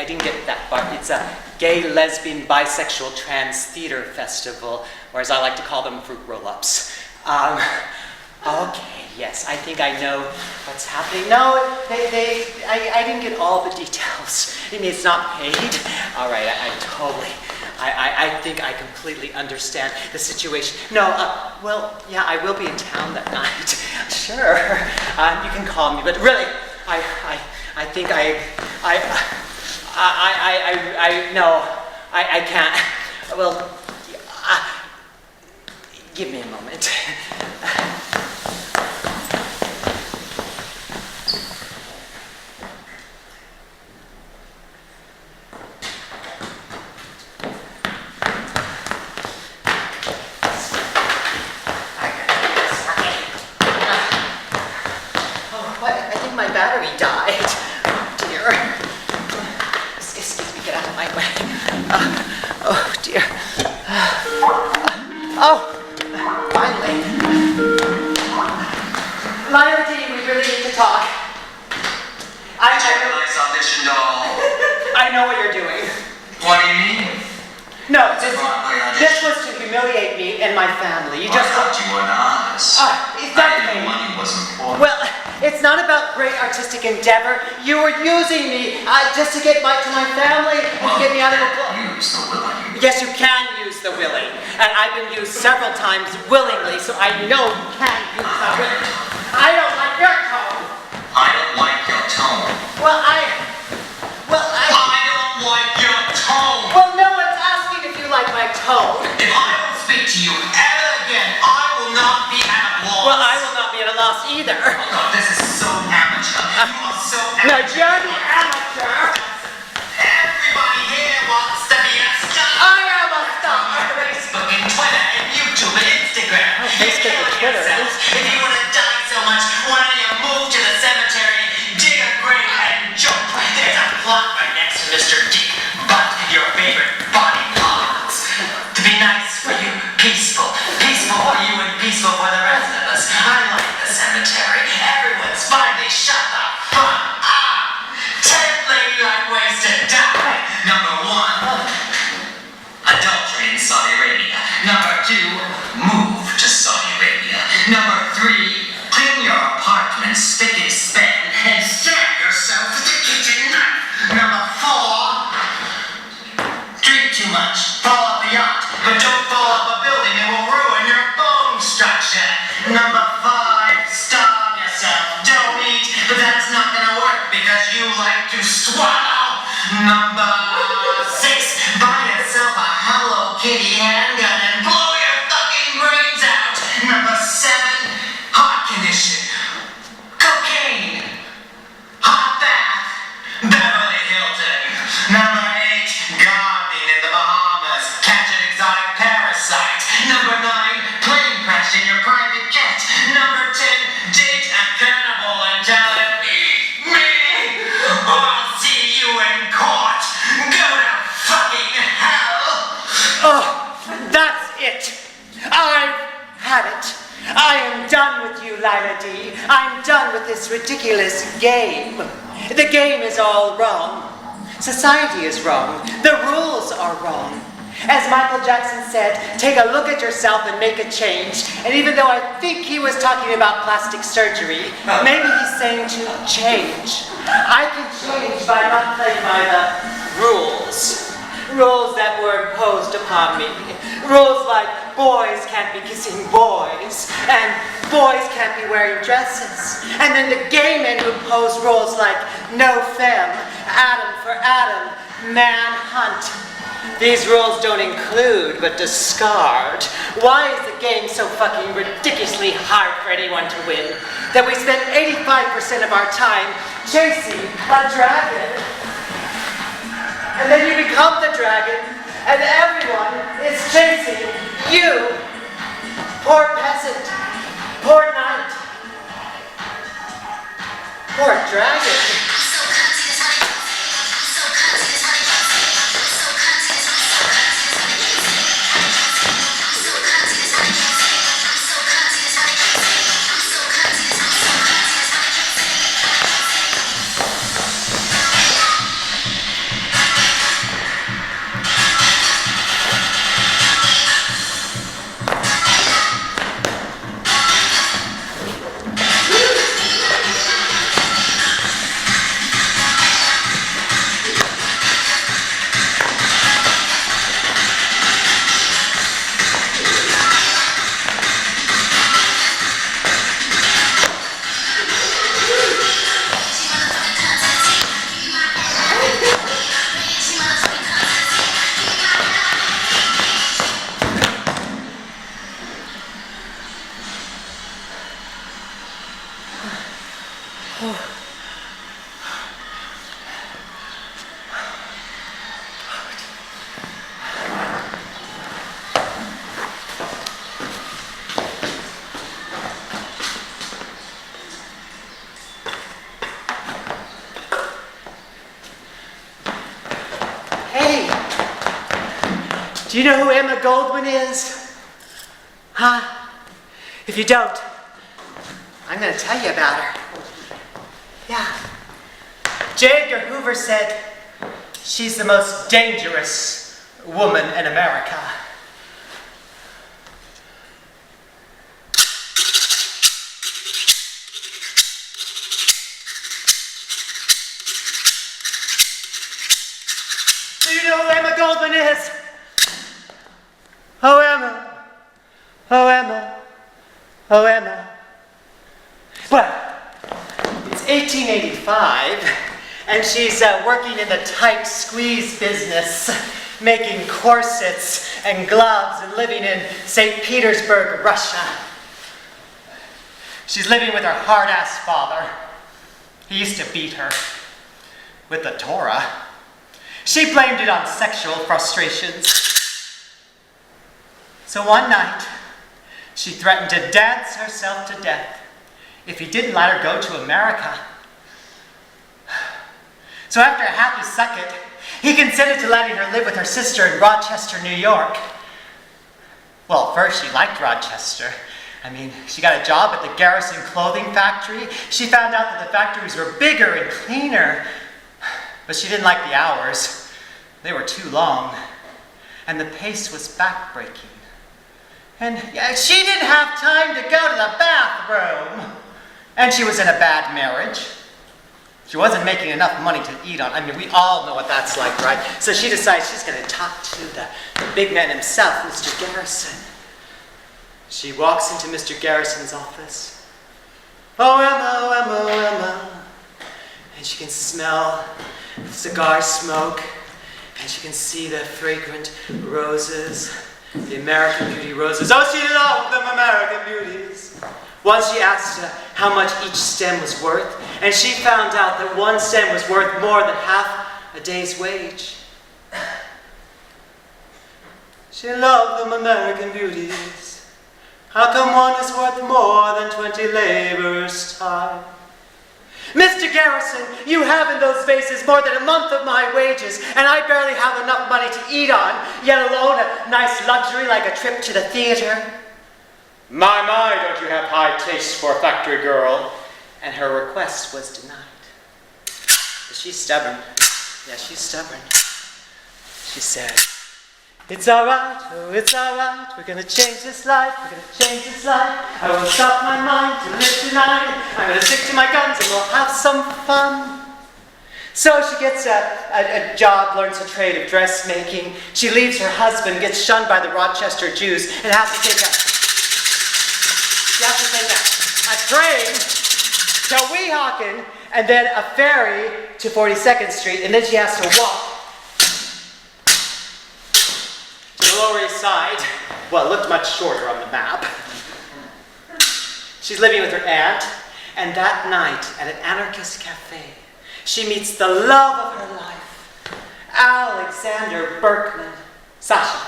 didn't get that part. It's a gay, lesbian, bisexual, trans theater festival, or as I like to call them, fruit roll-ups. Okay, yes, I think I know what's happening. No, I didn't get all the details. I mean, it's not paid. All right, I think I completely understand the situation. No, well, yeah, I will be in town that night. Sure, you can call me, but really, I think no, I can't. Well, give me a moment. My battery died. Oh dear. Excuse me, get out of my way. Oh dear. Finally. Lila D, we really need to talk.
Did you have a nice audition, doll?
I know what you're doing.
What do you mean?
No,
Broadway
this
audition.
was to humiliate me and my family. You
I
just
thought you were an artist.
It's not
I knew money was important.
Well, it's not about great artistic endeavor. You were using me just to get to my family and to get me out of the book.
Use the willing.
Yes, you can use the willing. And I've been used several times willingly, so I know you can use the willing. I don't like your tone.
I don't like your tone.
Well, I
don't like your tone.
Well, no one's asking if you like my tone.
If I don't speak to you ever again, I will not be at a loss.
Well, I will not be at a loss either.
Oh God, this is so amateur. You are so
No,
amateur.
you're the amateur.
Everybody here wants to be a star.
I am a star.
Facebook and Twitter and YouTube and Instagram.
Oh, Facebook and Twitter.
If you want to die so much, why don't you move to the cemetery, dig a grave, and jump? There's a plot right next to Mr. D. But your favorite body parts. To be nice for you, peaceful. Peaceful for you and peaceful for the rest of us. I like the cemetery. Everyone's finally shut the fuck up. 10 ladylike ways to die. Number 1, adultery in Saudi Arabia. Number 2, move to Saudi Arabia. Number 3, clean your apartment spick and span and stab yourself with a kitchen knife. Number 4, drink too much, fall off a yacht, but don't fall off a building, it will ruin your bone structure. Number 5, starve yourself, don't eat, but that's not gonna work because you like to swallow. Number 6, buy yourself a Hello Kitty handgun and blow your fucking brains out. Number 7, heart condition, cocaine, hot bath, Beverly Hilton. Number 8, gardening in the Bahamas, catch an exotic parasite. Number 9, plane crash in your private jet. Number 10, date a cannibal and tell him, eat me, or I'll see you in court. Go to fucking hell.
Oh, that's it. I've had it. I am done with you, Lila D. I'm done with this ridiculous game. The game is all wrong. Society is wrong. The rules are wrong. As Michael Jackson said, take a look at yourself and make a change. And even though I think he was talking about plastic surgery, maybe he's saying to change. I can change by not playing by the rules. Rules that were imposed upon me. Rules like boys can't be kissing boys, and boys can't be wearing dresses. And then the gay men who impose rules like no femme, Adam for Adam, man hunt. These rules don't include, but discard. Why is the game so fucking ridiculously hard for anyone to win? That we spend 85% of our time chasing a dragon. And then you become the dragon, and everyone is chasing you. Poor peasant, poor knight, poor dragon. Do you know who Emma Goldwyn is? Huh? If you don't, I'm going to tell you about her. Yeah. J. Edgar Hoover said she's the most dangerous woman in America. Do you know who Emma Goldwyn is? Oh, Emma. Oh, Emma. Oh, Emma. Well, it's 1885, and she's working in the tight squeeze business, making corsets and gloves and living in St. Petersburg, Russia. She's living with her hard-ass father. He used to beat her with the Torah. She blamed it on sexual frustrations. So one night, she threatened to dance herself to death if he didn't let her go to America. So after a happy second, he consented to letting her live with her sister in Rochester, New York. Well, first she liked Rochester. I mean, she got a job at the Garrison clothing factory. She found out that the factories were bigger and cleaner, but she didn't like the hours. They were too long, and the pace was backbreaking. And she didn't have time to go to the bathroom. And she was in a bad marriage. She wasn't making enough money to eat on. I mean, we all know what that's like, right? So she decides she's going to talk to the big man himself, Mr. Garrison. She walks into Mr. Garrison's office. Oh, Emma, oh, Emma, oh, Emma. And she can smell the cigar smoke. And she can see the fragrant roses. The American Beauty roses. Oh, she loved them American Beauties. Once she asked her how much each stem was worth, and she found out that one stem was worth more than half a day's wage. She loved them American Beauties. How come one is worth more than 20 laborers' time? Mr. Garrison, you have in those vases more than a month of my wages, and I barely have enough money to eat on, yet alone a nice luxury like a trip to the theater. My, don't you have high taste for a factory girl? And her request was denied. But she's stubborn. Yeah, she's stubborn. She said, it's all right, oh, it's all right. We're going to change this life, we're going to change this life. I won't stop my mind to live tonight. I'm going to stick to my guns and we'll have some fun. So she gets a job, learns a trade of dressmaking. She leaves her husband, gets shunned by the Rochester Jews, and has to take a train to Weehawken, and then a ferry to 42nd Street, and then she has to walk to the Lower East Side. Well, it looked much shorter on the map. She's living with her aunt, and that night at an anarchist cafe, she meets the love of her life, Alexander Berkman, Sasha.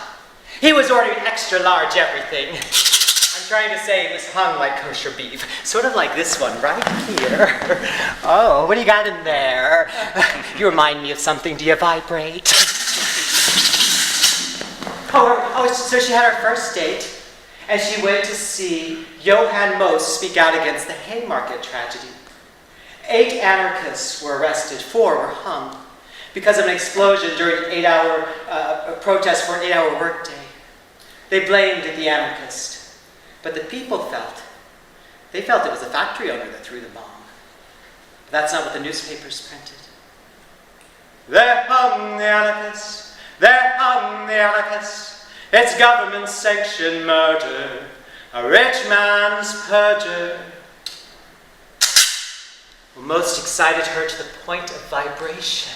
He was ordering extra large everything. I'm trying to say it was hung like kosher beef. Sort of like this one right here. Oh, what do you got in there? You remind me of something. Do you vibrate? So she had her first date, and she went to see Johann Most speak out against the Haymarket tragedy. 8 anarchists were arrested, 4 were hung because of an explosion during an 8-hour protest for an 8-hour workday. They blamed the anarchist, but the people felt it was the factory owner that threw the bomb. But that's not what the newspapers printed. They hung the anarchists, they hung the anarchists. It's government-sanctioned murder, a rich man's purger. Most excited her to the point of vibration.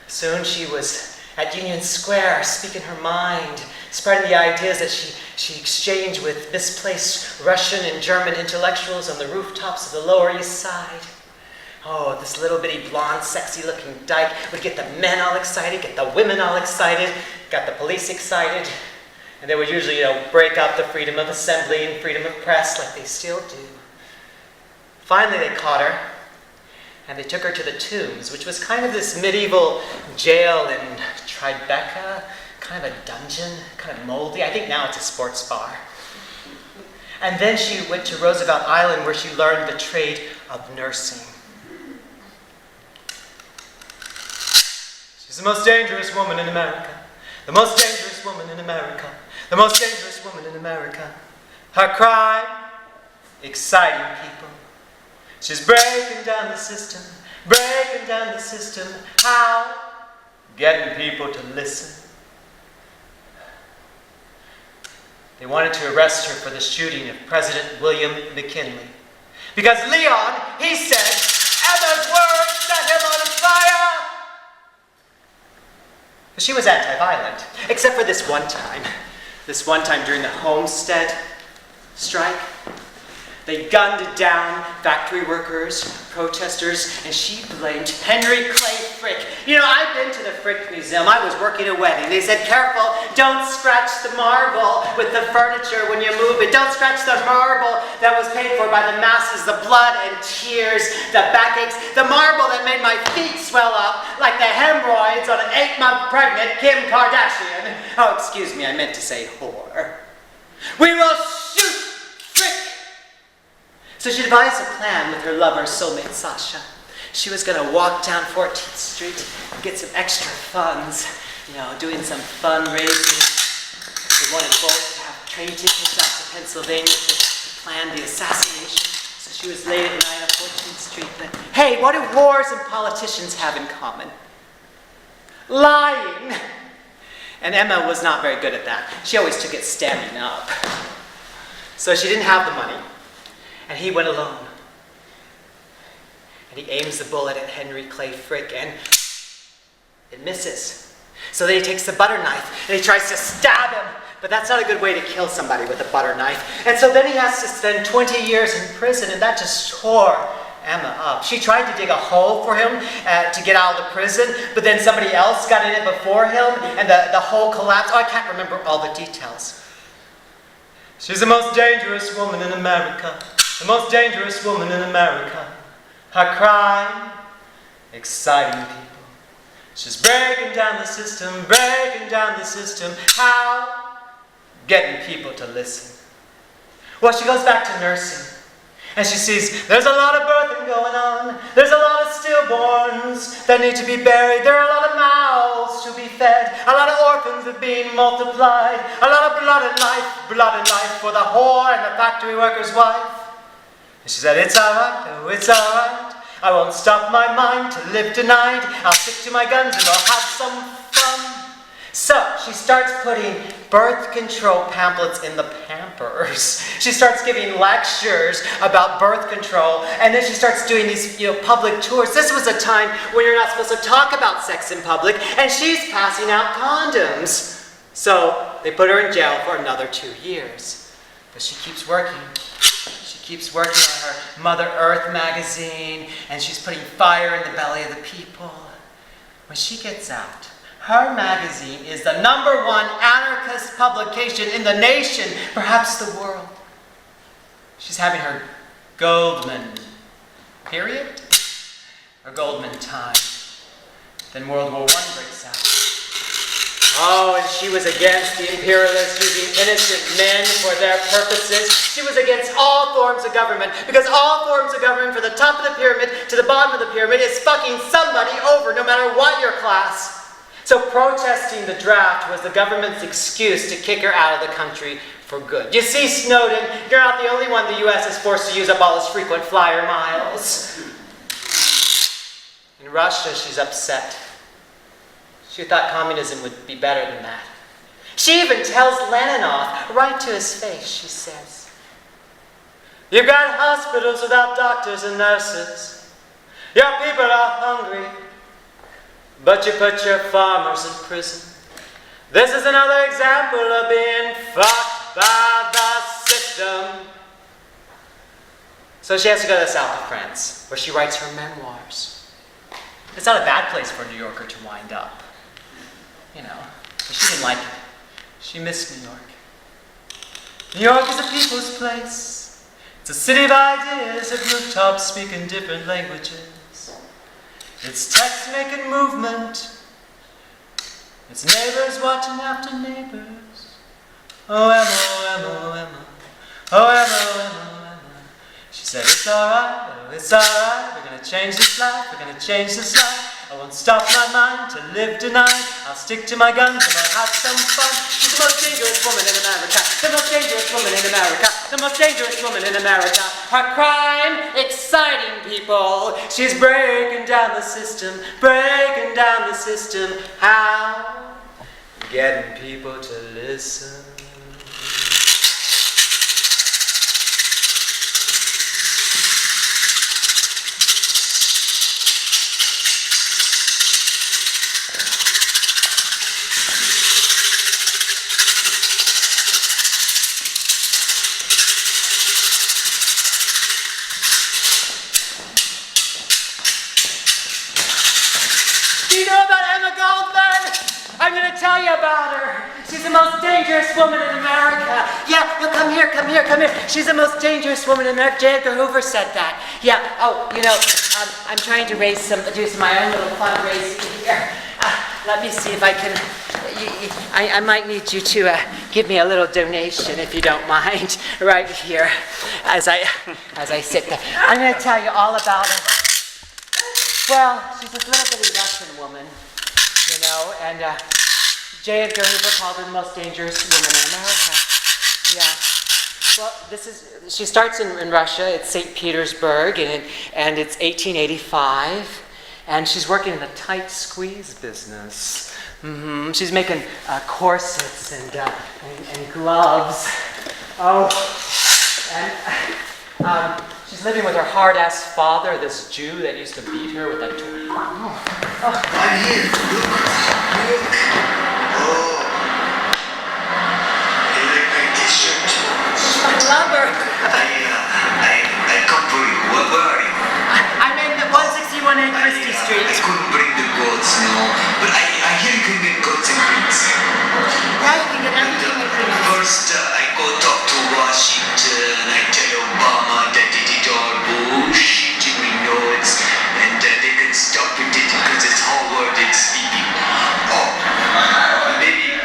Soon she was at Union Square, speaking her mind, spreading the ideas that she exchanged with misplaced Russian and German intellectuals on the rooftops of the Lower East Side. Oh, this little bitty blonde, sexy-looking dyke would get the men all excited, get the women all excited, got the police excited, and they would usually, break up the freedom of assembly and freedom of press like they still do. Finally, they caught her. And they took her to the Tombs, which was kind of this medieval jail in Tribeca, kind of a dungeon, kind of moldy. I think now it's a sports bar. And then she went to Roosevelt Island, where she learned the trade of nursing. She's the most dangerous woman in America. The most dangerous woman in America. The most dangerous woman in America. Her crime, exciting people. She's breaking down the system, breaking down the system. How? Getting people to listen. They wanted to arrest her for the shooting of President William McKinley. Because Leon, he said, Emma's words set him on fire! But she was anti-violent, except for this one time. This one time during the Homestead strike. They gunned down factory workers, protesters, and she blamed Henry Clay Frick. I've been to the Frick Museum. I was working a wedding. They said, careful, don't scratch the marble with the furniture when you move it. Don't scratch the marble that was paid for by the masses, the blood and tears, the backaches, the marble that made my feet swell up like the hemorrhoids on an 8-month pregnant Kim Kardashian. Oh, excuse me, I meant to say whore. We will shoot Frick! So she devised a plan with her lover, soulmate Sasha. She was going to walk down 14th Street, get some extra funds, doing some fundraising. They wanted both to have train tickets out to Pennsylvania to plan the assassination. So she was late at night on 14th Street. But hey, what do whores and politicians have in common? Lying. And Emma was not very good at that. She always took it standing up. So she didn't have the money. And he went alone. And he aims the bullet at Henry Clay Frick, and it misses. So then he takes the butter knife, and he tries to stab him. But that's not a good way to kill somebody with a butter knife. And so then he has to spend 20 years in prison, and that just tore Emma up. She tried to dig a hole for him to get out of the prison, but then somebody else got in it before him, and the hole collapsed. Oh, I can't remember all the details. She's the most dangerous woman in America. The most dangerous woman in America. Her crime, exciting people. She's breaking down the system, breaking down the system. How? Getting people to listen. Well, she goes back to nursing. And she sees there's a lot of birthing going on. There's a lot of stillborns that need to be buried. There are a lot of mouths to be fed. A lot of orphans are being multiplied. A lot of blood and life for the whore and the factory worker's wife. And she said, it's all right, oh, it's all right. I won't stop my mind to live tonight. I'll stick to my guns and I'll have some fun. So she starts putting birth control pamphlets in the Pampers. She starts giving lectures about birth control, and then she starts doing these, public tours. This was a time when you're not supposed to talk about sex in public, and she's passing out condoms. So they put her in jail for another 2 years. But she keeps working. She keeps working on her Mother Earth magazine, and she's putting fire in the belly of the people. When she gets out, her magazine is the #1 anarchist publication in the nation, perhaps the world. She's having her Goldman period, her Goldman time. Then World War I breaks out. Oh, and she was against the imperialists using innocent men for their purposes. She was against all forms of government, because all forms of government, from the top of the pyramid to the bottom of the pyramid, is fucking somebody over, no matter what your class. So protesting the draft was the government's excuse to kick her out of the country for good. You see, Snowden, you're not the only one the U.S. is forced to use up all its frequent flyer miles. In Russia, she's upset. She thought communism would be better than that. She even tells Lenin off, right to his face, she says, "You've got hospitals without doctors and nurses. Your people are hungry, but you put your farmers in prison. This is another example of being fucked by the system." So she has to go to the south of France, where she writes her memoirs. It's not a bad place for a New Yorker to wind up. But she didn't like it. She missed New York. New York is a people's place. It's a city of ideas, of rooftops speaking different languages. It's text-making movement. It's neighbors watching after neighbors. Oh, Emma, oh, Emma, oh, Emma. Oh, Emma, oh, Emma, oh, Emma. She said, "It's alright, oh, it's alright. We're gonna change this life, we're gonna change this life. I won't stop my mind to live tonight. I'll stick to my guns and I'll have some fun." She's the most dangerous woman in America. The most dangerous woman in America. The most dangerous woman in America. Her crime, exciting people. She's breaking down the system. Breaking down the system. How? Getting people to listen. I'm going to tell you about her. She's the most dangerous woman in America. Yeah, no, come here, come here, come here. She's the most dangerous woman in America. J. Edgar Hoover said that. Yeah, I'm trying to do some my own little fundraising here. Let me see if I can, I might need you to give me a little donation, if you don't mind, right here, as I sit there. I'm going to tell you all about her. Well, she's this little bitty Russian woman. And J. Edgar Hoover called her the most dangerous woman in America. Yeah. Well, she starts in Russia. It's St. Petersburg, and it's 1885, and she's working in the tight squeeze business. Mm-hmm. She's making corsets and gloves. Oh, and she's living with her hard-ass father, this Jew that used to beat her with a tool.
I'm here. Look. Oh. You like my t-shirt?
I love her.
I come for you. Where are you?
I'm in the 161A Christie Street.
I couldn't bring the goats, but I hear you can get goats and creams.
Yeah, you can get everything you can.
First, I go talk to Washington. I tell Obama that it is all bullshit. We know it's, and they can stop it because it's all word it's speaking. Oh, maybe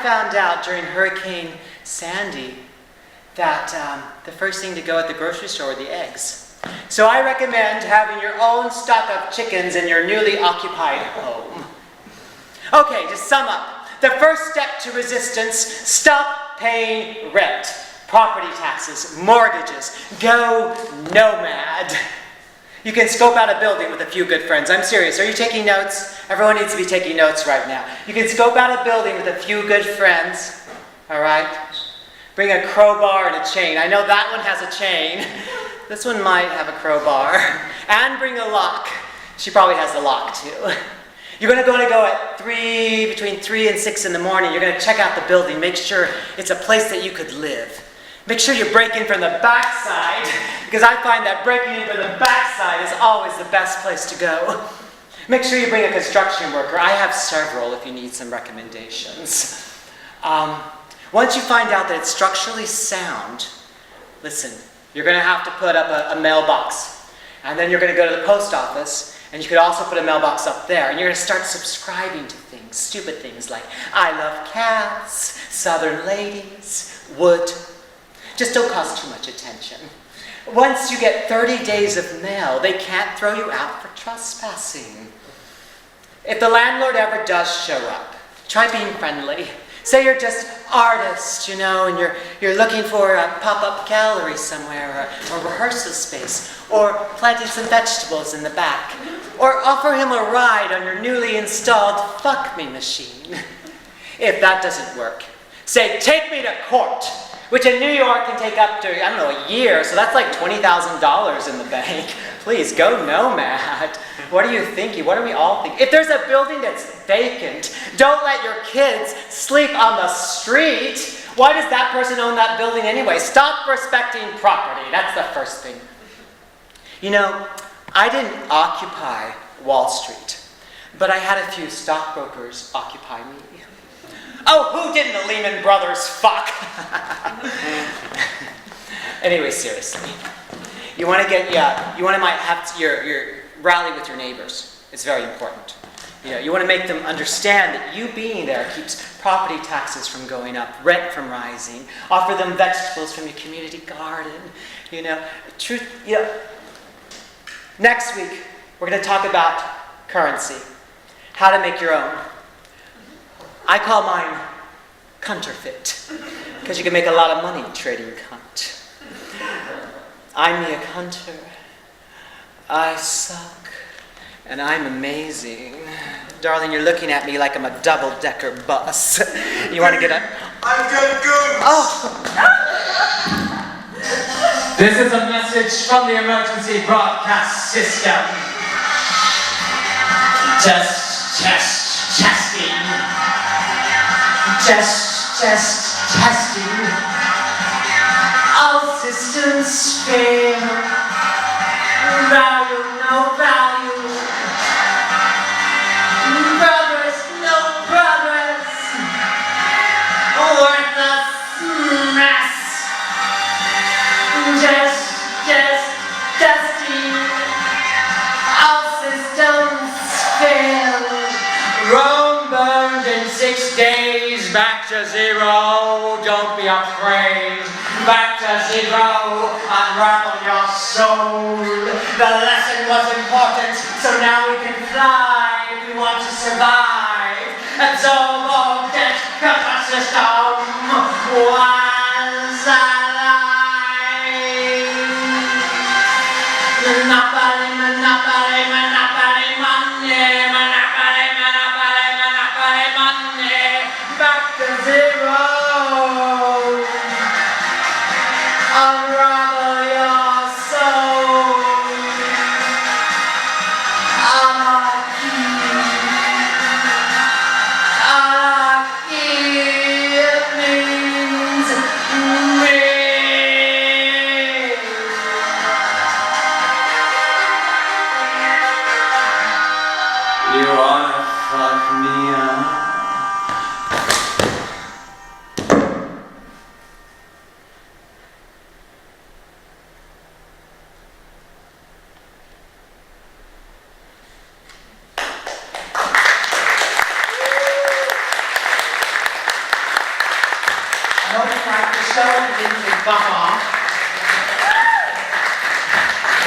found out during Hurricane Sandy that the first thing to go at the grocery store were the eggs. So I recommend having your own stock of chickens in your newly occupied home. Okay, to sum up, the first step to resistance, stop paying rent, property taxes, mortgages, go nomad. You can scope out a building with a few good friends. I'm serious. Are you taking notes? Everyone needs to be taking notes right now. You can scope out a building with a few good friends. All right? Bring a crowbar and a chain. I know that one has a chain. This one might have a crowbar. And bring a lock. She probably has a lock too. You're going to go at between 3 and 6 in the morning. You're going to check out the building. Make sure it's a place that you could live. Make sure you break in from the backside, because I find that breaking in from the backside is always the best place to go. Make sure you bring a construction worker. I have several if you need some recommendations. Once you find out that it's structurally sound, listen, you're going to have to put up a mailbox. And then you're going to go to the post office, and you could also put a mailbox up there. And you're going to start subscribing to things, stupid things like I love cats, Southern ladies, wood. Just don't cause too much attention. Once you get 30 days of mail, they can't throw you out for trespassing. If the landlord ever does show up, try being friendly. Say you're just artist, and you're looking for a pop-up gallery somewhere, or rehearsal space, or planting some vegetables in the back, or offer him a ride on your newly installed fuck me machine. If that doesn't work, say, take me to court. Which in New York can take up to, I don't know, a year, so that's like $20,000 in the bank. Please, go nomad. What are you thinking? What are we all thinking? If there's a building that's vacant, don't let your kids sleep on the street. Why does that person own that building anyway? Stop respecting property. That's the first thing. I didn't occupy Wall Street, but I had a few stockbrokers occupy me. Oh, who didn't the Lehman Brothers fuck? Anyway, seriously. You want to might have your rally with your neighbors. It's very important. You want to make them understand that you being there keeps property taxes from going up, rent from rising. Offer them vegetables from your community garden. Next week, we're going to talk about currency. How to make your own. I call mine counterfeit, because you can make a lot of money trading cunt. I'm Mia Kunter. I suck, and I'm amazing. Darling, you're looking at me like I'm a double-decker bus. You want to get up?
I've got goons!
Oh!
This is a message from the emergency broadcast system. Testing. Testing. All systems fail. Value, no value. Progress, no progress. Worthless mess. Testing. All systems fail. Rome burned in 6 days. Back to zero, don't be afraid. Back to zero, unravel your soul. The lesson was important, so now we can fly if we want to survive. Absorb all debt, cut our system. Was alive. Monopoly, monopoly, monopoly, money. Back to zero. Unravel your soul. Anarchy. Anarchy, it means me. You wanna fuck me up?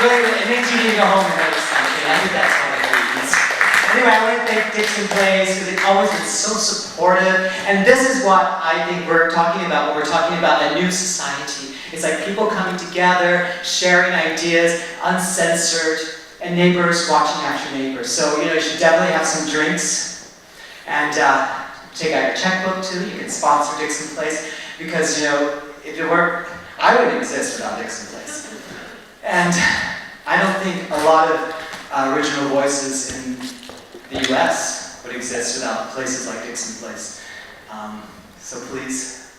really, it makes you need to go home and notice something. I think that's one of the reasons. Anyway, I want to thank Dixon Place because they've always been so supportive. And this is what I think we're talking about when we're talking about a new society. It's like people coming together, sharing ideas, uncensored, and neighbors watching after neighbors. So, you should definitely have some drinks. And take out your checkbook too. You can sponsor Dixon Place because, if it weren't, I wouldn't exist without Dixon Place. And I don't think a lot of original voices in the US would exist without places like Dixon Place. So please,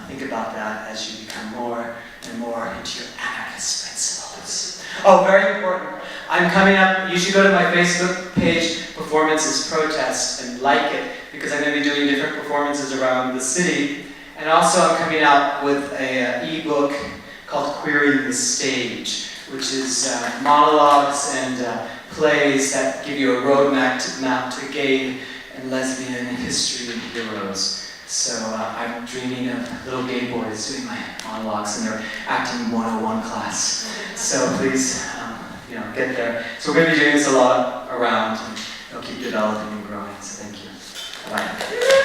think about that as you become more and more into your anarchist principles. Oh, very important. I'm coming up, you should go to my Facebook page, Performances Protest, and like it, because I'm going to be doing different performances around the city. And also I'm coming out with an ebook called Queering the Stage, which is monologues and plays that give you a roadmap to gay and lesbian history and heroes. So I'm dreaming of little gay boys doing my monologues in their acting 101 class. So please, get there. So we're going to be doing this a lot around, and it'll keep developing and growing. So thank you. Bye.